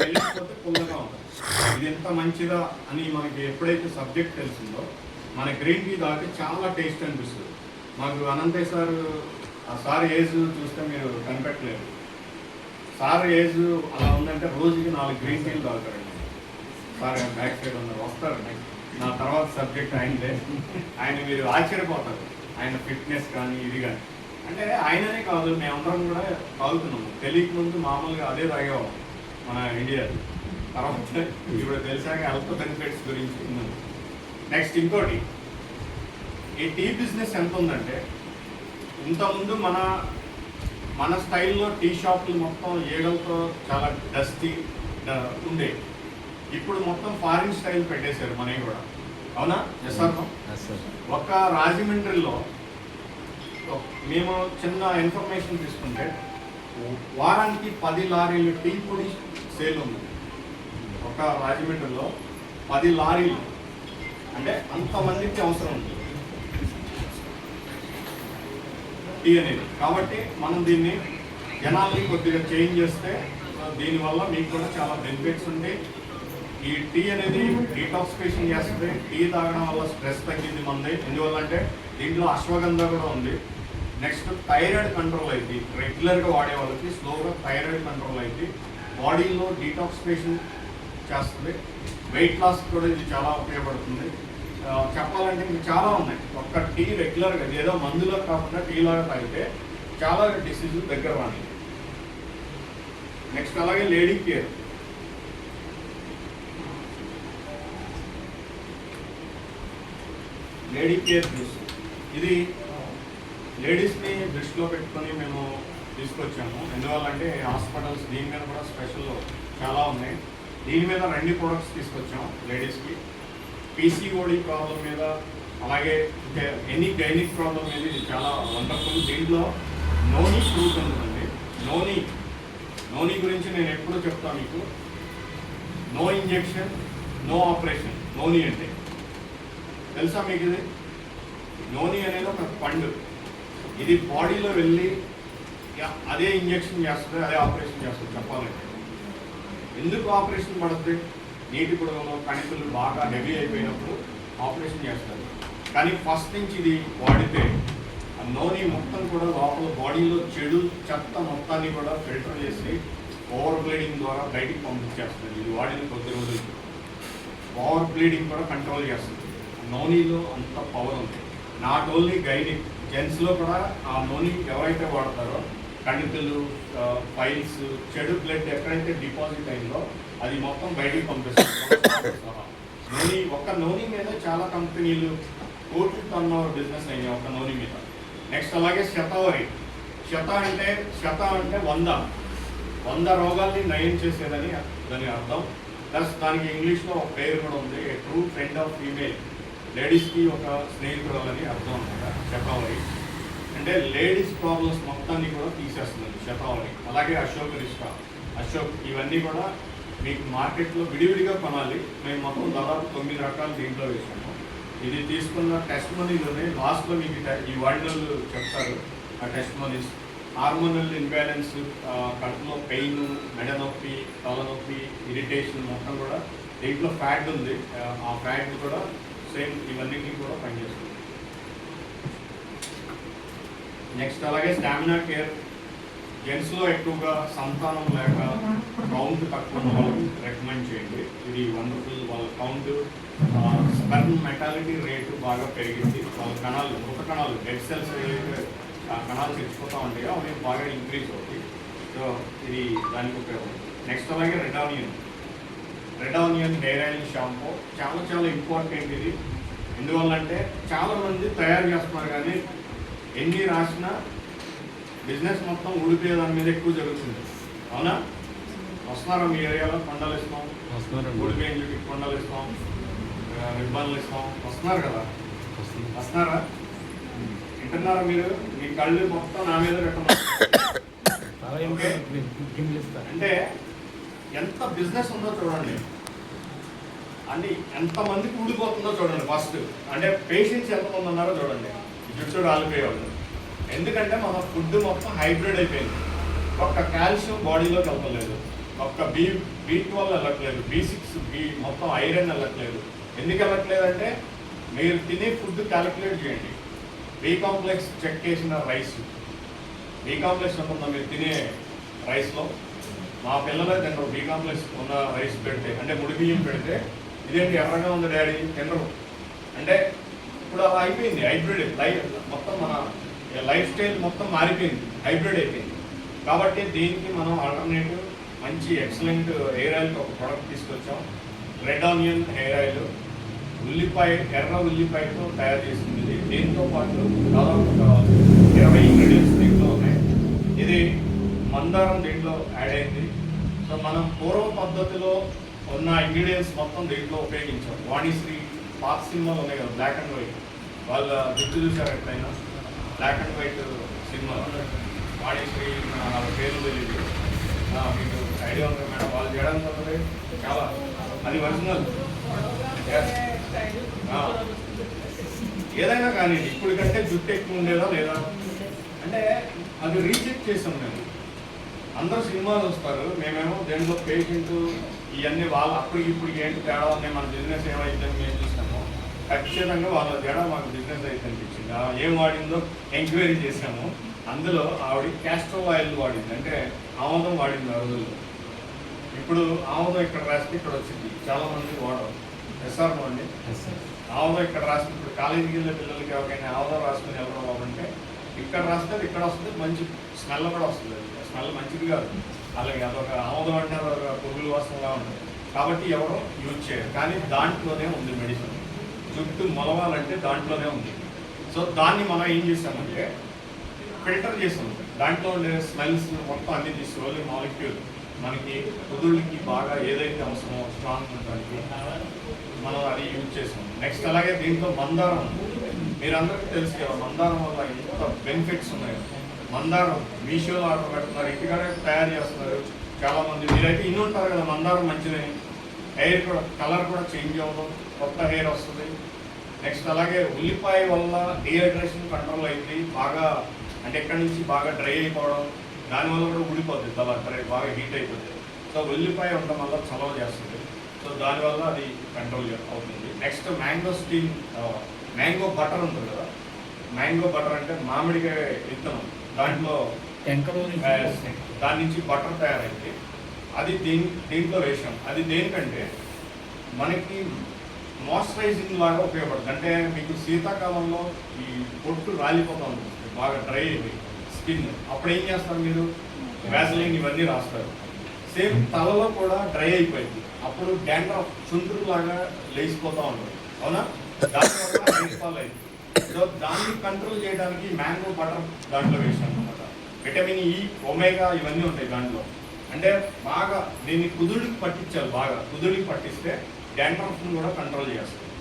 తెలియకపోతే పుల్లగా ఉంటుంది. ఇది ఎంత మంచిదా అని మనకి ఎప్పుడైతే సబ్జెక్ట్ తెలిసిందో మన గ్రీన్ టీ తాగితే చాలా టేస్ట్ అనిపిస్తుంది. మాకు అనంతయ్య సార్, ఆ సార్ ఏజ్ చూస్తే మీరు కనిపెట్టలేరు. సార్ ఏజ్ అలా ఉందంటే రోజుకి 4 గ్రీన్ టీలు తాగుతారండి. సార్ బ్యాక్ సైడ్ ఉన్నారు, వస్తారు. నా తర్వాత సబ్జెక్ట్ ఆయనదే. ఆయన మీరు ఆశ్చర్యపోతారు, ఆయన ఫిట్నెస్ కానీ ఇది కానీ. అంటే ఆయననే కాదు, మేమందరం కూడా తాగుతున్నాము. తెలియక ముందు మామూలుగా అదే తాగేవాళ్ళం మన ఇండియా. తర్వాత ఇప్పుడు తెలిసాక హెల్త్ బెనిఫిట్స్ గురించి ఉన్నాను. నెక్స్ట్ ఇంకోటి, ఈ టీ బిజినెస్ ఎంత ఉందంటే, ఇంతకుముందు మన స్టైల్లో టీ షాపులు మొత్తం ఏగలతో చాలా డస్టీ ఉండే. ఇప్పుడు మొత్తం ఫారిన్ స్టైల్ పెట్టేశారు మనవి కూడా. అవునా? Yes sir. ఒక రాజమండ్రిలో మేము చిన్న ఇన్ఫర్మేషన్ తీసుకుంటే వారానికి 10 లారీలు టీ పొడి సేల్ ఉంది. ఒక రాజమండ్రిలో 10 లారీలు అంటే అంతమందికి అవసరం ఉంది టీ అనేది. కాబట్టి మనం దీన్ని జనాల్ని కొద్దిగా చేంజ్ చేస్తే దీనివల్ల మీకు కూడా చాలా బెనిఫిట్స్ ఉంటాయి. ఈ టీ అనేది డీటాక్సిఫికేషన్ చేస్తుంది. టీ తాగడం వల్ల స్ట్రెస్ తగ్గింది మనది. ఎందువల్ల అంటే దీంట్లో అశ్వగంధ కూడా ఉంది. నెక్స్ట్ థైరాయిడ్ కంట్రోల్ అయింది. రెగ్యులర్గా వాడే వాళ్ళకి స్లోగా థైరాయిడ్ కంట్రోల్ అయింది. బాడీలో డీటాక్సిఫికేషన్ చేస్తుంది. వెయిట్ లాస్ కూడా ఇది చాలా ఉపయోగపడుతుంది. చెప్పాలంటే ఇంకా చాలా ఉన్నాయి. ఒక్క టీ రెగ్యులర్గా ఏదో మందులో కాకుండా టీ లాగా తాగితే చాలా డిసీజులు దగ్గర రాని. నెక్స్ట్ అలాగే lady care. Lady care juice ఇది లేడీస్ని దృష్టిలో పెట్టుకొని మేము తీసుకొచ్చాము. ఎందువల్లంటే హాస్పిటల్స్ దీని మీద కూడా స్పెషల్ చాలా ఉన్నాయి. దీని మీద 2 ప్రొడక్ట్స్ తీసుకొచ్చాం లేడీస్కి. పీసీఓడి ప్రాబ్లం మీద, అలాగే ఎనీ గైనిక్ ప్రాబ్లం మీద ఇది చాలా వండర్ఫుల్. దీంట్లో నోని ఫ్రూట్ ఉంటుందండి. నోని గురించి నేను ఎప్పుడూ చెప్తాను మీకు. No injection, no operation. నోని అంటే తెలుసా మీకు? ఇది నోని అనేది ఒక పండు. ఇది బాడీలో వెళ్ళి అదే ఇంజెక్షన్ చేస్తుంది, అదే ఆపరేషన్ చేస్తుంది. చెప్పాలంటే ఎందుకు ఆపరేషన్ పడుతుంది? నీటి పొడవులో కణితులు బాగా హెవీ అయిపోయినప్పుడు ఆపరేషన్ చేస్తారు. కానీ ఫస్ట్ నుంచి ఇది వాడితే ఆ నోని మొత్తం కూడా లోపల బాడీలో చెడు చెత్త మొత్తాన్ని కూడా ఫిల్టర్ చేసి ఓవర్ బ్లీడింగ్ ద్వారా బయటికి పంపించేస్తుంది. ఇది వాడిన కొద్ది రోజులకి ఓవర్ బ్లీడింగ్ కూడా కంట్రోల్ చేస్తుంది. నోనీలో అంత పవర్ ఉంది. నాట్ ఓన్లీ గైనిక్, జెంట్స్లో కూడా ఆ నోని ఎవరైతే వాడతారో కణితులు, ఫైల్స్, చెడు బ్లడ్ ఎక్కడైతే డిపాజిట్ అయిందో అది మొత్తం బయటికి పంపిస్తుంది. నోని, ఒక్క నోని మీద చాలా కంపెనీలు కోట్లు టర్నోవర్ బిజినెస్ అయినాయి ఒక నోని మీద. నెక్స్ట్ అలాగే శతావరి. శత అంటే 100 రోగాల్ని నయం చేసేదని దాని అర్థం. ప్లస్ దానికి ఇంగ్లీష్లో ఒక పేరు కూడా ఉంది, ట్రూ ఫ్రెండ్ ఆఫ్ ఫీమేల్. లేడీస్కి ఒక స్నేహితురాలు అని అర్థం అనమాట శతావరి. అంటే లేడీస్ ప్రాబ్లమ్స్ మొత్తాన్ని కూడా తీసేస్తుంది శతావరి. అలాగే అశోక్ ఇవన్నీ కూడా మీకు మార్కెట్లో విడివిడిగా కొనాలి. మేము మొత్తం దాదాపు 9 రకాలు దీంట్లో వేసాము. ఇది తీసుకున్న టెస్ట్ మనీలోనే లాస్ట్లో మీకు ఈ వాడినోళ్ళు చెప్తారు. ఆ టెస్ట్ మనీస్ హార్మోనల్ ఇంబ్యాలెన్స్, కడుపులో పెయిన్, మెడ నొప్పి, తలనొప్పి, ఇరిటేషన్ మొత్తం కూడా దీంట్లో ఫ్యాట్ ఉంది. ఆ ఫ్యాట్ కూడా సేమ్ ఇవన్నీ కూడా పనిచేస్తుంది. నెక్స్ట్ అలాగే స్టామినా కేర్. జెంట్స్లో ఎక్కువగా సంతానం లేక కౌంట్ తక్కువ ఉన్న వాళ్ళకి రికమెండ్ చేయండి. ఇది వండర్ఫుల్. వాళ్ళ కౌంట్, స్పెర్మ్ మెటాలిటీ రేటు బాగా పెరిగింది. వాళ్ళ కణాలు, మృత కణాలు, డెడ్ సెల్స్ ఏదైతే కణాలు తెచ్చిపోతూ ఉంటాయో అవి బాగా ఇంక్రీజ్ అవుతాయి. సో ఇది దానికి ఉపయోగం. నెక్స్ట్ అలాగే red onion hair oil shampoo చాలా చాలా ఇంపార్టెంట్ ఇది. ఎందువల్లంటే చాలామంది తయారు చేస్తున్నారు కానీ ఎన్ని రాసినా బిజినెస్ మొత్తం ఊడిపోయే దాని మీద ఎక్కువ జరుగుతుంది. అవునా? వస్తున్నారా మీ ఏరియాలో? కొండలు ఇస్తాం, ఊడిపోయిన కొండలు ఇస్తాం, రిబ్బన్లు ఇస్తాం. వస్తున్నారు కదా? వస్తున్నారా? వింటున్నారా మీరు? మీ కళ్ళు మొత్తం నా మీద పెట్టమన్నారు. అంటే ఎంత బిజినెస్ ఉందో చూడండి, అని ఎంతమందికి ఊడిపోతుందో చూడండి. ఫస్ట్ అంటే పేషెంట్స్ ఎంతమంది ఉన్నారో చూడండి. జుట్టు రాలిపోయేవాళ్ళు. ఎందుకంటే మన ఫుడ్ మొత్తం హైబ్రిడ్ అయిపోయింది. ఒక్క కాల్షియం బాడీలోకి వెళ్ళలేదు, ఒక్క B12 వెళ్ళట్లేదు, B6 మొత్తం ఐరన్ వెళ్ళట్లేదు. ఎందుకు వెళ్ళట్లేదంటే మీరు తినే ఫుడ్ క్యాలిక్యులేట్ చేయండి. బి కాంప్లెక్స్ చెక్ చేసిన రైస్, బి కాంప్లెక్స్ ఉంటుందా మీరు తినే రైస్లో? మా పిల్లలే తినరు. బి కాంప్లెక్స్ ఉన్న రైస్ పెడితే, అంటే ముడి బియ్యం పెడితే ఇదేంటి ఎర్రగా ఉంది డాడీ తినరు. అంటే ఇప్పుడు అలా అయిపోయింది, హైబ్రిడ్ లైఫ్ మొత్తం. మన లైఫ్ స్టైల్ మొత్తం మారిపోయింది, హైబ్రిడ్ అయిపోయింది. కాబట్టి దీనికి మనం ఆల్టర్నేటివ్ మంచి ఎక్సలెంట్ హెయిర్ ఆయిల్కి ఒక ప్రోడక్ట్ తీసుకొచ్చాం. రెడ్ ఆనియన్ హెయిర్ ఆయిల్, ఉల్లిపాయ, ఎర్ర ఉల్లిపాయతో తయారు చేసింది. దీంతో పాటు దాదాపు 20 ఇంగ్రీడియంట్స్ దీంట్లో ఉన్నాయి. ఇది మందారం దీంట్లో యాడ్ అయింది. సో మనం పూర్వ పద్ధతిలో ఉన్న ఇంగ్రీడియంట్స్ మొత్తం దీంట్లో ఉపయోగించాం. వాణిశ్రీ పాత సినిమాలు ఉన్నాయి కదా, బ్లాక్ అండ్ వైట్, వాళ్ళ గుర్తు చూసారు ఎప్పుడైనా? Black and white cinema Vanisri, వాళ్ళ పేరు తెలియదు, మీకు ఐడియా ఉంది మేడం? వాళ్ళు చేయడానికి వస్తుంది చాలా, అది ఒరిజినల్. ఏదైనా కానీ ఇప్పుడు కంటే జుట్టు ఎక్కువ ఉండేదా లేదా అంటే అది రీచెక్ చేసాం మేము. అందరూ సినిమాలు వస్తారు, మేమేమో దేంట్లో పేషెంట్ ఇవన్నీ వాళ్ళు అప్పటికి ఇప్పటికి ఏంటి తేడా ఉన్నాయి, మన బిజినెస్ ఏమైందని మేము చూసాము. ఖచ్చితంగా వాళ్ళ తేడా మాకు బిజినెస్ అయితే అనిపించింది. ఏం వాడిందో ఎంక్వైరీ చేసాము. అందులో ఆవిడ క్యాస్టర్ ఆయిల్ వాడింది, అంటే ఆముదం వాడింది ఆ రోజుల్లో. ఇప్పుడు ఆముదం ఇక్కడ రాస్తే ఇక్కడ వచ్చింది, చాలా మంది వాడరు. ఎస్ఆర్ అండి, ఆముదం ఇక్కడ రాస్తే ఇప్పుడు కాలేజీకి వెళ్ళే పిల్లలకి ఎవరికైనా ఆముదం రాసుకుని ఎవరో బాగుంటే ఇక్కడ రాస్తే ఇక్కడ వస్తుంది, మంచి స్మెల్ కూడా వస్తుంది. స్మెల్ మంచిది కాదు, అలాగే అదొక ఆముదం అంటే అదొక పురుగుల వాసనగా ఉంటుంది. కాబట్టి ఎవరో యూజ్ చేయరు, కానీ దాంట్లోనే ఉంది మెడిసిన్. జుట్టు మొలవాలంటే దాంట్లోనే ఉంది. సో దాన్ని మనం ఏం చేస్తామంటే ఫిల్టర్ చేసాం. దాంట్లో ఉండే స్మెల్స్ మొత్తం అన్ని తీసుకోవాలి. మాలిక్యూల్ మనకి కుదుళ్ళకి బాగా ఏదైతే అవసరమో స్ట్రాంగ్ ఉండడానికి మనం అది యూజ్ చేసాం. నెక్స్ట్ అలాగే దీంట్లో మందారం, మీరందరికీ తెలుసు కదా మందారం వల్ల ఎంత బెనిఫిట్స్ ఉన్నాయో. మందారం మీషోలో ఆర్డర్ పెడుతున్నారు, ఇంటికాడే తయారు చేస్తున్నారు చాలామంది. మీరైతే ఇన్ని ఉంటారు కదా, మందారం మంచిదని. హెయిర్ కూడా కలర్ కూడా చేంజ్ అవ్వడం, కొత్త హెయిర్ వస్తుంది. నెక్స్ట్ అలాగే ఉల్లిపాయ వల్ల డిహైడ్రేషన్ కంట్రోల్ అయింది బాగా, అంటే ఎక్కడి నుంచి బాగా డ్రై అయిపోవడం, దానివల్ల కూడా ఊడిపోతుంది తల, బాగా హీట్ అయిపోతుంది. సో ఉల్లిపాయ ఉండడం వల్ల చలవ చేస్తుంది. సో దానివల్ల అది కంట్రోల్ అవుతుంది. Next mango steam, mango butter ఉంటుంది కదా. మ్యాంగో బటర్ అంటే మామిడికాయ విత్తనం, దాంట్లో దాని నుంచి బటర్ తయారైంది. అది దీంట్లో వేసాం. అది దేనికంటే మనకి మాయిశ్చరైజింగ్ లాగా ఉపయోగపడుతుంది. అంటే మీకు శీతాకాలంలో ఈ పొట్టు రాలిపోతూ ఉంటుంది, బాగా డ్రై అయిపోయి స్కిన్. అప్పుడు ఏం చేస్తారు మీరు? వ్యాసలిన్ ఇవన్నీ రాస్తారు. సేమ్ తలలో కూడా డ్రై అయిపోయింది, అప్పుడు డాండ్రఫ్ చుండ్రు లాగా లేచిపోతూ ఉంటుంది, అవునా? దానివల్ల హెయిర్ ఫాల్ అయింది. సో దాన్ని కంట్రోల్ చేయడానికి మ్యాంగో బటర్ దాంట్లో వేసాం అనమాట. విటమిన్ ఈ, ఒమేగా ఇవన్నీ ఉంటాయి దాంట్లో. అంటే బాగా దీన్ని కుదుడికి పట్టించాలి, బాగా కుదుడికి పట్టిస్తే డాండ్రఫ్ని కూడా కంట్రోల్ చేస్తుంది.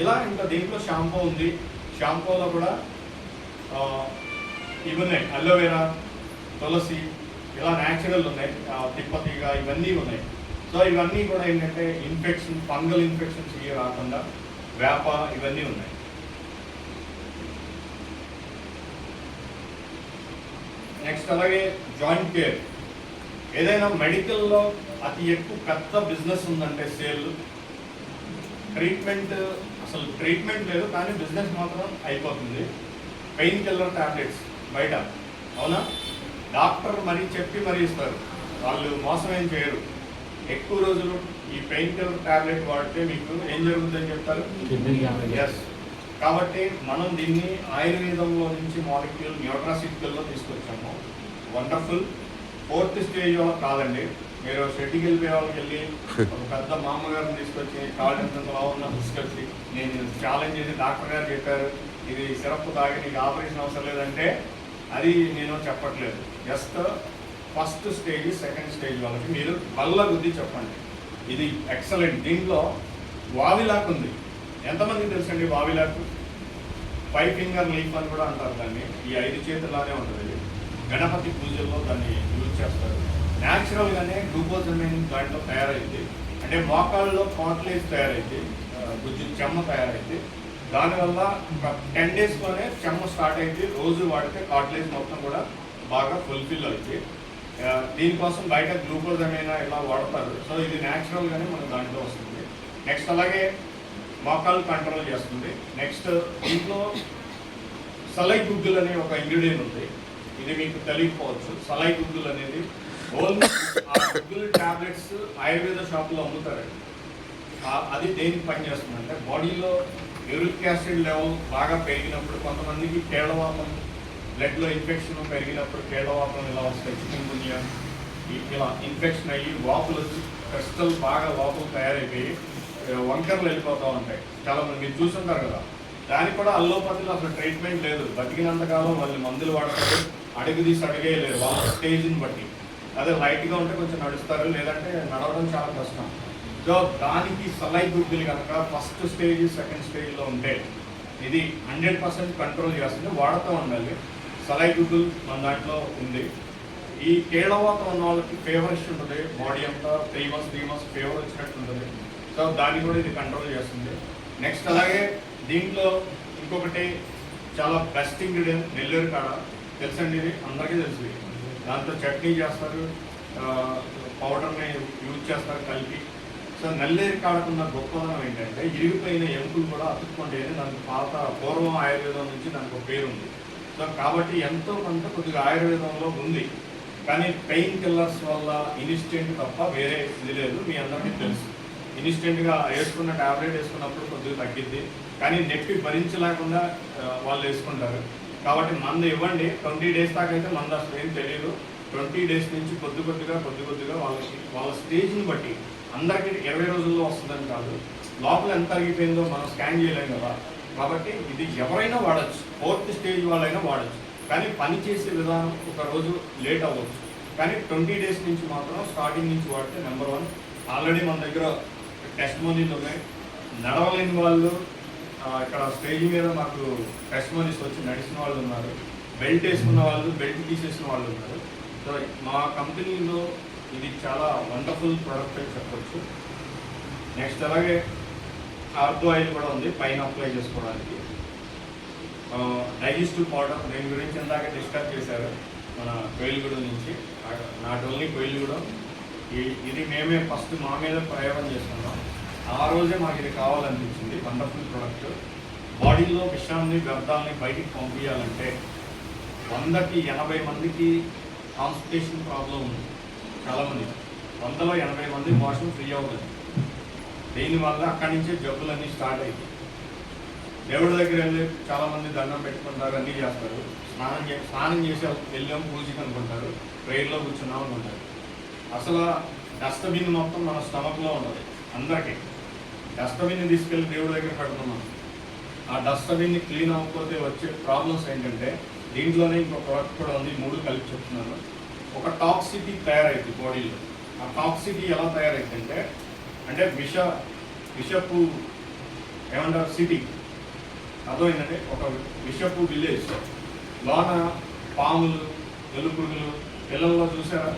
ఇలా ఇంకా దీంట్లో షాంపూ ఉంది. షాంపూలో కూడా ఇవి ఉన్నాయి, అలోవెరా, తులసి, ఇలా న్యాచురల్ ఉన్నాయి, తిప్పతీగ ఇవన్నీ ఉన్నాయి. సో ఇవన్నీ కూడా ఏంటంటే ఇన్ఫెక్షన్, ఫంగల్ ఇన్ఫెక్షన్స్ ఇవి రాకుండా వేప ఇవన్నీ ఉన్నాయి. నెక్స్ట్ అలాగే జాయింట్ కేర్. ఏదైనా మెడికల్లో అతి ఎక్కువ పెద్ద బిజినెస్ ఉందంటే సేల్. ట్రీట్మెంట్ అసలు ట్రీట్మెంట్ లేదు, కానీ బిజినెస్ మాత్రం అయిపోతుంది. పెయిన్ కిల్లర్ టాబ్లెట్స్ బయట, అవునా? డాక్టర్ మరీ చెప్పి మరీ ఇస్తారు, వాళ్ళు మోసం ఏం చేయరు. ఎక్కువ రోజులు ఈ పెయిన్ కిల్లర్ టాబ్లెట్ వాడితే మీకు ఏం జరుగుతుందని చెప్తారు? ఎస్. కాబట్టి మనం దీన్ని ఆయుర్వేదంలో నుంచి మాలిక్యూల్ న్యూట్రాసిటికల్లో తీసుకొచ్చాము. వండర్ఫుల్. 4th స్టేజ్ కాదండి, మీరు షెడ్కి వెళ్ళిపోయే వాళ్ళకి వెళ్ళి ఒక పెద్ద మామగారిని తీసుకొచ్చి కాళ్ళు ఎంతలా ఉన్న తీసుకొచ్చి నేను ఛాలెంజ్ చేసి డాక్టర్ గారు చెప్పారు ఇది సిరప్ తాగి నీకు ఆపరేషన్ అవసరం లేదంటే అది నేను చెప్పట్లేదు. Just 1st stage 2nd stage వాళ్ళకి మీరు వల్ల బుద్ధి చెప్పండి. ఇది ఎక్సలెంట్. దీంట్లో వావిలాక్ ఉంది. ఎంతమందికి తెలుసండి వావిలాక్? 5 ఫింగర్ లీఫ్ అని కూడా అంటారు దాన్ని. ఈ 5 చేతులానే ఉంటుంది. గణపతి పూజల్లో దాన్ని యూజ్ చేస్తారు. న్యాచురల్గానే గ్లూకోజమైన్ దాంట్లో తయారైంది. అంటే మోకాళ్ళలో కార్టిలేజ్ తయారైంది, గుజ్జు చెమ్మ తయారైంది. దానివల్ల ఒక 10 డేస్లోనే చెమ్మ స్టార్ట్ అయింది. రోజు వాడితే కార్టిలేజ్ మొత్తం కూడా బాగా ఫుల్ఫిల్ అవుతుంది. దీనికోసం బయట గ్లూకోజ్ ఏమైనా ఇలా వాడతారు. సో ఇది న్యాచురల్గానే మనకు దాంట్లో వస్తుంది. నెక్స్ట్ అలాగే మోకాలు కంట్రోల్ చేస్తుంది. నెక్స్ట్ దీంట్లో సలై గుగ్గులు అనే ఒక ఇంగ్రీడియంట్ ఉంది. ఇది మీకు తెలియకపోవచ్చు. సలై గుగ్గులు అనేది ఓన్లీ ఆ గుగ్గులు టాబ్లెట్స్ ఆయుర్వేద షాప్లో అమ్ముతారండి. అది దేనికి పనిచేస్తుందంటే బాడీలో యూరిక్ యాసిడ్ లెవెల్ బాగా పెరిగినప్పుడు, కొంతమందికి కేళవాతం, బ్లడ్లో ఇన్ఫెక్షన్ పెరిగినప్పుడు కేళవాతం ఇలా వస్తాయి, చికెన్గున్యా ఇలా ఇన్ఫెక్షన్ అయ్యి వాపులు వచ్చి క్రిస్టల్ బాగా లోపల తయారైపోయి వంకర్లు వెళ్ళిపోతూ ఉంటాయి. చాలామంది మీరు చూస్తుంటారు కదా. దానికి కూడా అల్లోపతిలో అసలు ట్రీట్మెంట్ లేదు. బతికినంతకాలం వాళ్ళు మందులు వాడతారు, అడుగు తీసి అడిగేయలేదు వాళ్ళ స్టేజ్ని బట్టి. అదే లైట్గా ఉంటే కొంచెం నడుస్తారు, లేదంటే నడవడం చాలా కష్టం. సో దానికి సలై గుగ్గులు కనుక ఫస్ట్ స్టేజ్ సెకండ్ స్టేజ్లో ఉంటే ఇది 100% కంట్రోల్ చేస్తుంది. వాడుతూ ఉండాలి. సలై గుగ్గులు మన దాంట్లో ఉంది. ఈ కేళవాతం ఉన్న వాళ్ళకి ఫీవర్ ఇష్యూ ఉంటుంది, బాడీ అంతా 3 months ఫీవర్ వచ్చినట్టు ఉంటుంది. సో దాన్ని కూడా ఇది కంట్రోల్ చేస్తుంది. నెక్స్ట్ అలాగే దీంట్లో ఇంకొకటి చాలా బెస్ట్ ఇంగ్రీడియంట్ నెల్లూరు కాడ. తెలుసండి, ఇది అందరికీ తెలుసు. దాంతో చట్నీ చేస్తారు, పౌడర్ని యూజ్ చేస్తారు కలిపి. సో నల్లేరు కాడకున్న గొప్పదనం ఏంటంటే ఇరిగిపోయిన ఎముకలు కూడా అతుక్కుంటే దానికి పూర్వం ఆయుర్వేదం నుంచి దానికి ఒక పేరు ఉంది. సో కాబట్టి ఎంతో కొంత కొద్దిగా ఆయుర్వేదంలో ఉంది. కానీ పెయిన్ కిల్లర్స్ వల్ల ఇన్స్టెంట్ తప్ప వేరే ఇది లేదు. మీ అందరికీ తెలుసు, ఇన్స్టెంట్గా వేసుకున్న టాబ్లెట్ వేసుకున్నప్పుడు కొద్దిగా తగ్గిద్ది, కానీ నొప్పి భరించలేకుండా వాళ్ళు వేసుకుంటారు. కాబట్టి మందు ఇవ్వండి. 20 days దాకా అయితే మందు అసలు ఏం తెలియదు. 20 days నుంచి కొద్ది కొద్దిగా వాళ్ళ స్టేజ్ని బట్టి, అందరికీ 20 రోజుల్లో వస్తుందని కాదు, లోపల ఎంత తగ్గిపోయిందో మనం స్కాన్ చేయలేం కదా. కాబట్టి ఇది ఎవరైనా వాడచ్చు, 4th stage వాళ్ళైనా వాడచ్చు. కానీ పని చేసే విధానం ఒక రోజు లేట్ అవ్వచ్చు. కానీ 20 days నుంచి మాత్రం స్టార్టింగ్ నుంచి వాడితే నెంబర్ 1. ఆల్రెడీ మన దగ్గర టెస్టిమోనీలు ఉన్నాయి. నడవలేని వాళ్ళు ఇక్కడ స్టేజ్ మీద మాకు టెస్టిమోనీస్ వచ్చి నడిచిన వాళ్ళు ఉన్నారు. బెల్ట్ వేసుకున్న వాళ్ళు, బెల్ట్ తీసేసిన వాళ్ళు ఉన్నారు. సో మా కంపెనీలో ఇది చాలా వండర్ఫుల్ ప్రోడక్ట్ అని చెప్పవచ్చు. నెక్స్ట్ అలాగే ఆర్థో ఆయిల్ కూడా ఉంది పైన అప్లై చేసుకోవడానికి. డైజెస్టివ్ పౌడర్, దీని గురించి ఇందాక డిస్కస్ చేశారు మన కోయిలగూడెం నుంచి. నాట్ ఓన్లీ కోయిలగూడెం, ఇది మేమే ఫస్ట్ మా మీద ప్రయోగం చేసుకున్నాం. ఆ రోజే మాకు ఇది కావాలనిపించింది. Wonderful product. బాడీలో విషాన్ని, వ్యర్థాలని బయటికి పంపించాలంటే 100కి 80 మందికి కాన్స్టిపేషన్ ప్రాబ్లం ఉంది. చాలామంది 100లో 80 మంది మోషన్ ఫ్రీ అవుతుంది. దీనివల్ల అక్కడి నుంచే జబ్బులన్నీ స్టార్ట్ అవుతాయి. దేవుడి దగ్గర వెళ్ళి చాలామంది దండం పెట్టుకుంటారు, అన్నీ చేస్తారు. స్నానం చేసి వెళ్ళాం పూజకి అనుకుంటారు, ప్రేయర్లో కూర్చున్నాం అనుకుంటారు. అసలు డస్ట్బిన్ మొత్తం మన స్టమక్లో ఉంటుంది. అందరికీ డస్ట్బిన్ని తీసుకెళ్ళి దేవుడి దగ్గర పెడుతున్నాం. ఆ డస్ట్బిన్ని క్లీన్ అవ్వకపోతే వచ్చే ప్రాబ్లమ్స్ ఏంటంటే, దీంట్లోనే ఇంకో ప్రోడక్ట్ కూడా ఉంది, 3 కలిపి చెప్తున్నాను. ఒక టాక్సిటీ తయారైంది బాడీలో. ఆ టాక్సిటీ ఎలా తయారైందంటే, అంటే విషపు ఏమంటారు సిటీ, అర్థమైందంటే ఒక విషపు విలేజ్. లోన పాములు, ఎలుపురుగులు, పిల్లల్లో చూసారా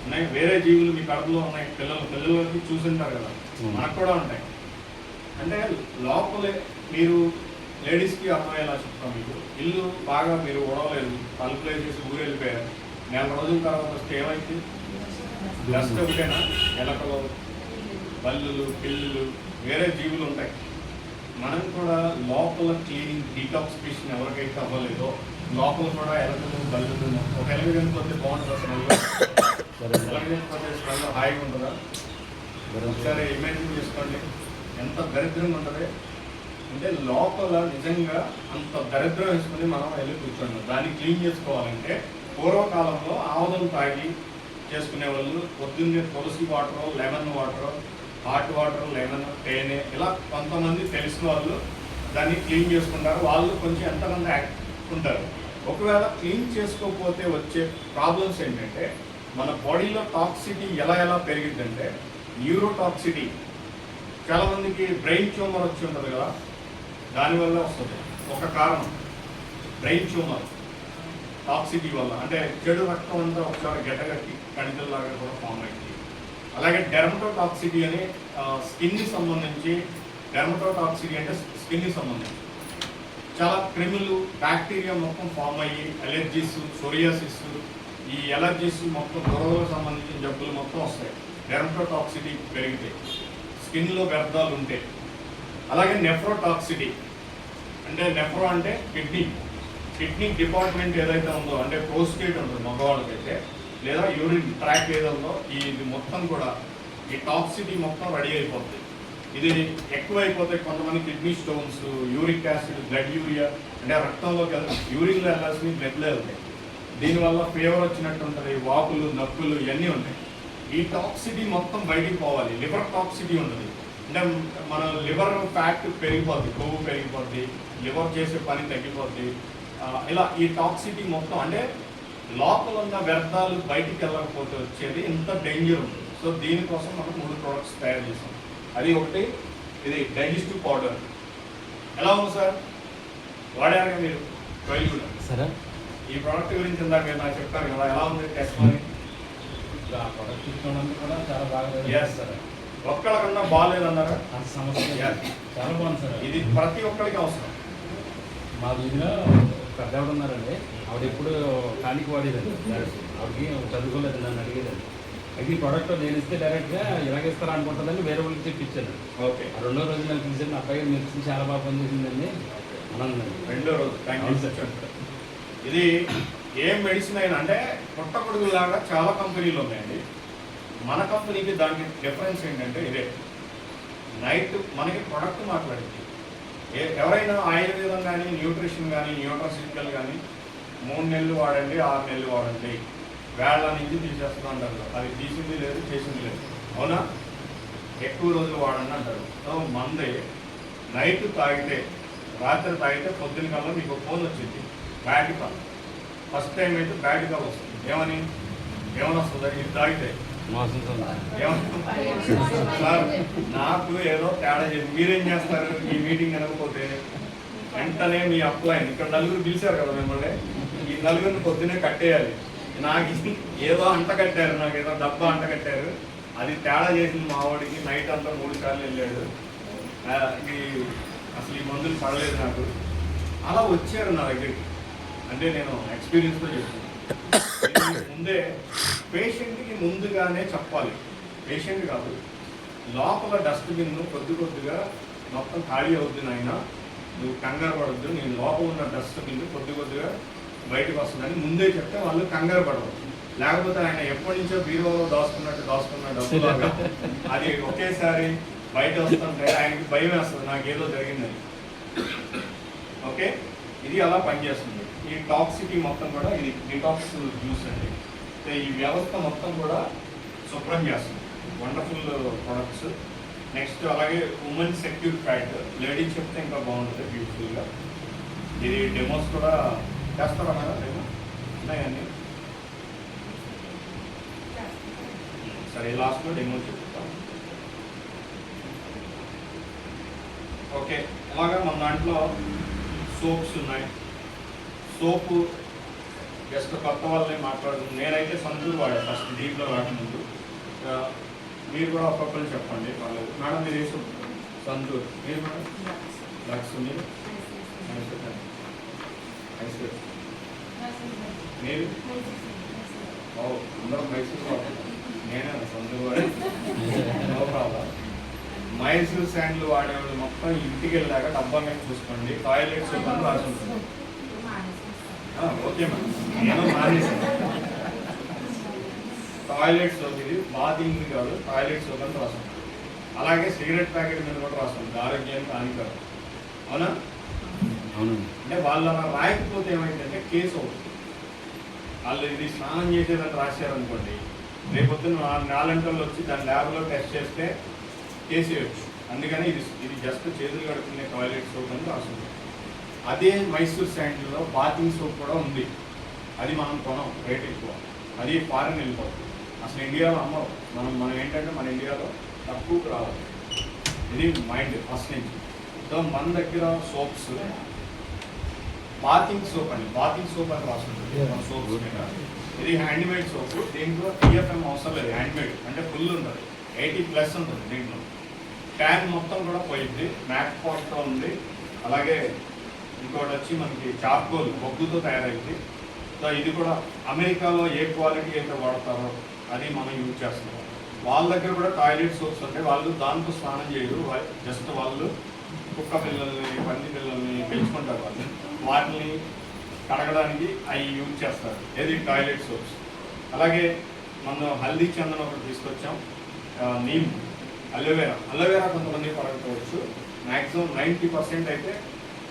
ఉన్నాయి, వేరే జీవులు మీ కడుపులో ఉన్నాయి. పిల్లలకి చూసింటారు కదా, మనకు కూడా ఉంటాయి. అంటే లోపలే మీరు లేడీస్కి అర్థమయ్యేలా చెప్తాం. మీకు ఇల్లు బాగా మీరు ఉడవలేదు, తలుపులు వేసేసి ఊరు వెళ్ళిపోయారు. 4 రోజుల తర్వాత వస్తే ఏమైంది? డస్ట్ ఒకటేనా? ఎలకలు, బల్లులు, పిల్లులు, వేరే జీవులు ఉంటాయి. మనం కూడా లోపల క్లీనింగ్, డీటాక్సిఫికేషన్ ఎవరికైతే అవ్వలేదో లోపల కూడా ఎలకలు, బల్లులు. ఒక ఎలక కనుకొస్తే బాగుంటుంది, స్మెల్ ఎలకపోతే స్మెల్ హాయిగా ఉంటుందా? ఒకసారి ఇమాజిన్ చేసుకోండి ఎంత దరిద్రంగా ఉంటుంది. అంటే లోపల నిజంగా అంత దరిద్రం వేసుకుని మనం వెళ్ళి కూర్చోండి. దాన్ని క్లీన్ చేసుకోవాలంటే పూర్వకాలంలో ఆముదం తాగి చేసుకునే వాళ్ళు పొద్దున్నే తులసి water, lemon water, hot water, lemon, తేనె, ఇలా కొంతమంది తెలిసిన వాళ్ళు దాన్ని క్లీన్ చేసుకుంటారు. వాళ్ళు కొంచెం ఎంతమంది ఉంటారు. ఒకవేళ క్లీన్ చేసుకోకపోతే వచ్చే ప్రాబ్లమ్స్ ఏంటంటే, మన బాడీలో టాక్సిటీ ఎలా పెరిగిద్దంటే, న్యూరోటాక్సిటీ. చాలామందికి బ్రెయిన్ ట్యూమర్ వచ్చి ఉంటుంది కదా, దానివల్ల వస్తుంది. ఒక కారణం బ్రెయిన్ ట్యూమర్ టాక్సిటీ వల్ల. అంటే చెడు రక్తం అంతా ఒకసారి గడ్డగట్టి కణికల్లాగా కూడా ఫామ్ అయింది. అలాగే డెర్మటోటాక్సిటీ అని స్కిన్కి సంబంధించి, డెర్మటోటాక్సిటీ అంటే స్కిన్కి సంబంధించి చాలా క్రిములు బ్యాక్టీరియా మొత్తం ఫామ్ అయ్యి అలర్జీస్, సోరియాసిస్, ఈ ఎలర్జీస్ మొత్తం దురదలకు సంబంధించిన జబ్బులు మొత్తం వస్తాయి. డెర్మటోటాక్సిటీ పెరిగితే, స్కిన్లో వ్యర్థాలు ఉంటే. అలాగే నెఫ్రోటాక్సిటీ అంటే నెఫ్రో అంటే కిడ్నీ డిపార్ట్మెంట్ ఏదైతే ఉందో, అంటే ప్రోస్టేట్ ఉంటుంది మగవాళ్ళకైతే, లేదా యూరిన్ ట్రాక్ ఏదో ఇది మొత్తం కూడా ఈ టాక్సిటీ మొత్తం రెడీ అయిపోతుంది. ఇది ఎక్కువైపోతే కొంతమంది kidney stones, uric acid, blood urea అంటే రక్తంలోకి యూరిన్లో వెళ్ళాల్సింది బ్లడ్లో వెళ్తాయి. దీనివల్ల ఫీవర్ వచ్చినట్టు ఉంటుంది, వాపులు, నొప్పులు ఇవన్నీ ఉంటాయి. ఈ టాక్సిటీ మొత్తం బయటికి పోవాలి. లివర్ టాక్సిటీ ఉంటుంది అంటే మన లివర్ ఫ్యాట్ పెరిగిపోద్ది, కొవ్వు పెరిగిపోద్ది, లివర్ చేసే పని తగ్గిపోద్ది. ఇలా ఈ టాక్సిటీ మొత్తం అంటే లోపల ఉన్న వ్యర్థాలు బయటికి వెళ్ళకపోతే వచ్చేది ఇంత డేంజర్ ఉంటుంది. సో దీనికోసం మనం 3 ప్రోడక్ట్స్ తయారు చేసాం. అది ఒకటి, ఇది డైజెస్టివ్ పౌడర్. ఎలా ఉంది సార్, వాడారు మీరు ట్రైల్ కూడా సరే? ఈ ప్రోడక్ట్ గురించి ఇందాక మీరు నాకు చెప్తారు కదా, ఎలా ఉంది టెస్ట్ అని? ఆ ప్రోడక్ట్ తీసుకోవడానికి కూడా చాలా బాగా ఎస్ సార్. ఒక్కళ్ళకన్నా బాగాలేదన్నారా? అంత సమస్య చాలా బాగుంది సార్. ఇది ప్రతి ఒక్కరికి అవసరం. మా వీధిలో పెద్ద ఆవిడ ఉన్నారండి, ఆవిడ ఎప్పుడు ఖాళీకి వాడేదండి. ఆవిడకి చదువుకోలేదు, నన్ను అడిగేదండి. అయితే ఈ ప్రోడక్ట్ నేను ఇస్తే డైరెక్ట్గా ఇలాగేస్తారా అనుకుంటుందని వేరే వాళ్ళకి తెప్పించాను. ఓకే, రెండో రోజు నేను పిలిచాను, అబ్బాయి మెడిసిన్ చాలా బాగా పనిచేసిందండి అనందండి. రెండో రోజు. Thank you sir. ఇది ఏం మెడిసిన్ అయినా అంటే పుట్టగొడుగులాగా చాలా కంపెనీలు ఉన్నాయండి. మన కంపెనీకి దానికి డిఫరెన్స్ ఏంటంటే ఇదే, నైట్ మనకి ప్రొడక్ట్ మాట్లాడింది. ఎవరైనా ఆయుర్వేదం కానీ, న్యూట్రిషన్ కానీ, న్యూట్రాసిటికల్ కానీ 3 నెలలు వాడండి, 6 నెలలు వాడండి, వేళ్ళ నుంచి తీసేస్తూ అంటారు. అది తీసింది లేదు, చేసింది లేదు. అవునా? ఎక్కువ రోజులు వాడండి అంటారు. సో మందే నైట్ తాగితే, రాత్రి తాగితే పొద్దున్న కల్లా మీకు ఫోన్ వచ్చింది, బ్యాడ్ కాల్. ఫస్ట్ టైం అయితే బ్యాడ్ కాల్ వస్తుంది. ఏమని వస్తుంది ఇది తాగితే? సార్ నాకు ఏదో తేడా చేసి మీరేం చేస్తారు? ఈ మీటింగ్ అనకపోతే వెంటనే మీ అప్లైన్ ఇక్కడ 4 పిలిచారు కదా మిమ్మల్ని, ఈ 4 పొద్దునే కట్టేయాలి. నాకు ఏదో అంట కట్టారు, నాకు ఏదో డబ్బా అంట కట్టారు. అది తేడా చేసింది మా వాడికి. నైట్ అంతా 3 సార్లు వెళ్ళాడు. ఇది అసలు ఈ మందులు పడలేదు నాకు. అలా వచ్చారు నా దగ్గరికి. అంటే నేను ఎక్స్పీరియన్స్తో చెప్తున్నాను. ముందే పేషెంట్కి ముందుగానే చెప్పాలి. పేషెంట్ కాదు, లోపల డస్ట్బిన్ కొద్దిగా మొత్తం ఖాళీ అవుతుంది నాయన, నువ్వు కంగారు పడద్దు, నేను లోపల ఉన్న డస్ట్బిన్ కొద్దిగా బయటకు వస్తుందని ముందే చెప్తే వాళ్ళు కంగారు పడరు. లేకపోతే ఆయన ఎప్పటి నుంచో బీరోలో దాచుకున్న డబ్బులాగా అది ఒకేసారి బయట వస్తుంటే ఆయనకి భయం వేస్తుంది, నాకేదో జరిగిందని. ఓకే, ఇది అలా పనిచేస్తుంది. ఈ టాక్సిటీ మొత్తం కూడా ఇది డిటాక్స్ జ్యూస్ అండి. ఈ వ్యవస్థ మొత్తం కూడా శుభ్రం చేస్తుంది. Wonderful products. నెక్స్ట్ అలాగే ఉమెన్ సెక్యూర్ ఫ్యాట్, లేడీస్ చెప్తే ఇంకా బాగుంటుంది బ్యూటిఫుల్గా. ఇది డెమోస్ కూడా చేస్తారా మేడం? డెమో ఉన్నాయండి. సరే, లాస్ట్లో డెమో చెప్తాం. ఓకే, అలాగా మన దాంట్లో సోప్స్ ఉన్నాయి. సోపు జస్ట్ కొత్త వాళ్ళని మాట్లాడుతుంది. నేనైతే సంతూర్ వాడా ఫస్ట్, దీంట్లో రాకముందు. మీరు కూడా ఒక్కొక్కరు చెప్పండి. వాళ్ళు మేడం మీరు వేసు సంతూర్, మీరు మేడం లక్స్, మీరు మీరు అందరం మైసూర్ వాడు, నేనే సంతూర్ వాడే, నో ప్రాబ్లం. మైసూర్ శాండ్లు వాడేవాళ్ళు మొత్తం ఇంటికి వెళ్ళాక డబ్బా మీద చూసుకోండి. టాయిలెట్ సోప్ అని రాసి ఉంటుంది. ఓకే మేడం, నేను మానేసాను. టాయిలెట్ సోప్, ఇది బాతింగ్ కాదు, టాయిలెట్ సోప్ అని రాసాను. అలాగే సిగరెట్ ప్యాకెట్ మీద కూడా రాసాను, ఆరోగ్యానికి హానికరం. అవునా? అవును. అంటే వాళ్ళు అలా రాయకపోతే ఏమైందంటే కేసు అవుతుంది. వాళ్ళు ఇది స్నానం చేసేదని రాశారనుకోండి, రేపొద్దున 4 గంటల్లో వచ్చి దాని ల్యాబ్లో టెస్ట్ చేస్తే కేసు వేయచ్చు. అందుకని ఇది జస్ట్ చేతులు కడుక్కునే టాయిలెట్ సోప్ అని రాస్తుంది. అదే మైసూర్ శాండ్లో బాతింగ్ సోప్ కూడా ఉంది. అది మనం కొనం, రేట్ ఎక్కువ. అది ఫారెన్ వెళ్ళిపోతుంది, అసలు ఇండియాలో అమ్మరు. మనం ఏంటంటే మన ఇండియాలో తక్కువకు రావాలి. ఇది మైండ్ ఫస్ట్ నుంచి. సో మన దగ్గర సోప్స్, బాతింగ్ సోప్ అని రాస్తుంది మన సోప్స్ మీద. ఇది హ్యాండ్మేడ్ సోప్. దీంట్లో TFM అవసరం లేదు, హ్యాండ్మేడ్ అంటే ఫుల్ ఉంటుంది, 80+ ఉంటుంది. దీంట్లో ట్యాన్ మొత్తం కూడా పోయింది, మ్యాక్ పాట్తో ఉంది, అలాగే ఇంకోటి వచ్చి మనకి చార్కోల్ బొగ్గుతో తయారైంది. సో ఇది కూడా అమెరికాలో ఏ క్వాలిటీ అయితే వాడతారో అది మనం యూజ్ చేస్తున్నాం. వాళ్ళ దగ్గర కూడా టాయిలెట్ సోప్స్ ఉంటాయి, వాళ్ళు దాంతో స్నానం చేయరు, జస్ట్ వాళ్ళు కుక్క పిల్లల్ని పంది పిల్లల్ని పెంచుకుంటారు, వాళ్ళు వాటిని కడగడానికి అవి యూజ్ చేస్తారు, ఏది టాయిలెట్ సోప్స్. అలాగే మనం హల్దీ చందనం ఒకటి తీసుకొచ్చాం, నీమ్ అలోవేరా కొంతమంది పడకపోవచ్చు, మ్యాక్సిమం 90% అయితే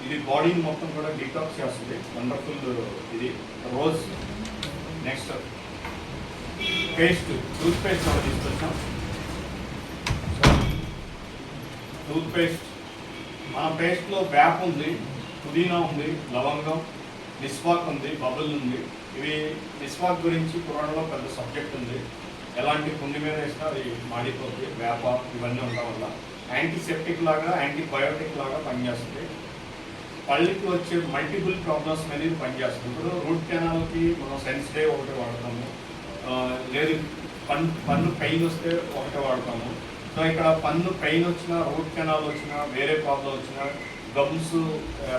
ఇది బాడీని మొత్తం కూడా డిటాక్స్ చేస్తుంది, వండర్ఫుల్ ఇది రోజ్. నెక్స్ట్ టూత్ పేస్ట్ ఒకటి తీసుకొచ్చాం. టూత్ పేస్ట్ మన పేస్ట్లో వేప ఉంది, పుదీనా ఉంది, లవంగం, మిస్వాక్ ఉంది, బబుల్ ఉంది. ఇవి మిస్వాక్ గురించి పురాణంలో పెద్ద సబ్జెక్ట్ ఉంది, ఎలాంటి పుండి మీద వేసినా అది మాడిపోతుంది, వేప ఇవన్నీ ఉండడం వల్ల యాంటీసెప్టిక్ లాగా యాంటీబయోటిక్ లాగా పనిచేస్తుంది. పళ్ళకి వచ్చే మల్టిపుల్ ప్రాబ్లమ్స్ మీద ఇది పనిచేస్తుంది. ఇప్పుడు రూట్ కెనాల్కి మనం సెన్సిటివ్ ఒకటి వాడతాము, లేదు పన్ను పెయిన్ వస్తే ఒకటే వాడతాము. సో ఇక్కడ పన్ను పెయిన్ వచ్చినా, రూట్ కెనాల్ వచ్చినా, వేరే ప్రాబ్లం వచ్చినా, గమ్స్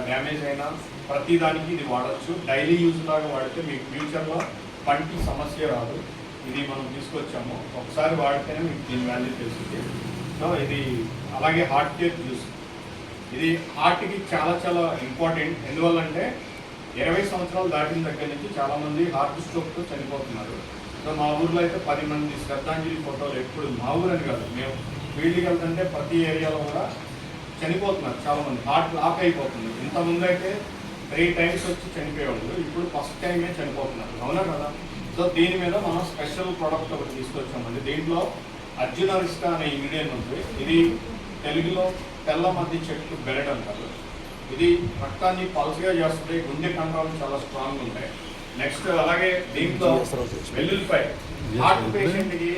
డ్యామేజ్ అయినా ప్రతిదానికి ఇది వాడచ్చు. డైలీ యూజ్ లాగా వాడితే మీకు ఫ్యూచర్లో పంటి సమస్య రాదు. ఇది మనం తీసుకొచ్చాము, ఒకసారి వాడితేనే మీకు దీని వాల్యూ తెలుస్తుంది. సో ఇది అలాగే హార్ట్ కేర్ జ్యూస్, ఇది హార్ట్కి చాలా చాలా ఇంపార్టెంట్. ఎందువల్లంటే 20 సంవత్సరాలు దాటిన దగ్గర నుంచి చాలామంది హార్ట్ స్ట్రోక్తో చనిపోతున్నారు. సో మా ఊర్లో అయితే 10 మంది శ్రద్ధాంజలి ఫోటోలు ఎప్పుడు, మా ఊరు అని కాదు, మేము ఫీల్డ్కి వెళ్తుంటే ప్రతి ఏరియాలో కూడా చనిపోతున్నారు చాలామంది, హార్ట్ లాక్ అయిపోతుంది. ఇంతకుముందు అయితే 3 టైమ్స్ వచ్చి చనిపోయేవాళ్ళు, ఇప్పుడు ఫస్ట్ టైమే చనిపోతున్నారు, అవునా కదా. సో దీని మీద మనం స్పెషల్ ప్రోడక్ట్ ఒకటి తీసుకొచ్చామండి. దీంట్లో అర్జునరిస్టా అనే ఇంగ్రీడియంట్ ఉంది. ఇది తెలుగులో తెల్ల మద్ది చెట్టు బెరడ్ అంటారు. ఇది రక్తాన్ని పల్స్గా చేస్తుంది, గుండె కంట్రోల్ చాలా స్ట్రాంగ్ ఉంటాయి. నెక్స్ట్ అలాగే దీంట్లో వెల్లుల్లిపాయ, హార్ట్ పేషెంట్కి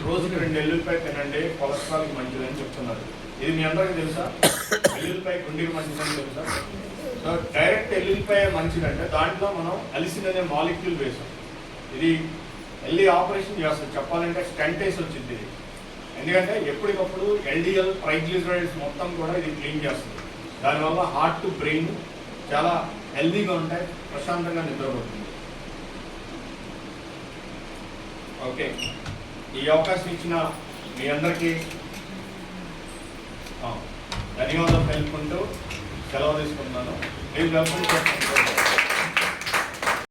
రోజుకి 2 వెల్లుల్లిపాయ తినండి, కొలెస్ట్రాల్కి మంచిదని చెప్తున్నారు. ఇది మీ అందరికీ తెలుసా? వెల్లుల్లిపాయ గుండెకి మంచిదని తెలుసా? సో డైరెక్ట్ వెల్లుల్లిపాయ మంచిదంటే దాంట్లో మనం అలిసిన్ అనే మాలిక్యూల్ వేసాం. ఇది వెళ్ళి ఆపరేషన్ చేస్తుంది, చెప్పాలంటే స్టంట్ వేసి వచ్చింది ఇది. ఎందుకంటే ఎప్పటికప్పుడు ఎల్డిఎల్ ట్రైగ్లిజరైడ్స్ మొత్తం కూడా ఇది క్లీన్ చేస్తుంది. దానివల్ల హార్ట్ బ్రెయిన్ చాలా హెల్దీగా ఉంటాయి, ప్రశాంతంగా నిద్రపోతుంది. ఓకే, ఈ అవకాశం ఇచ్చిన మీ అందరికీ ధన్యవాదాలు తెలుపుకుంటూ సెలవు తీసుకుంటున్నాను. మీరు వెల్కమ్.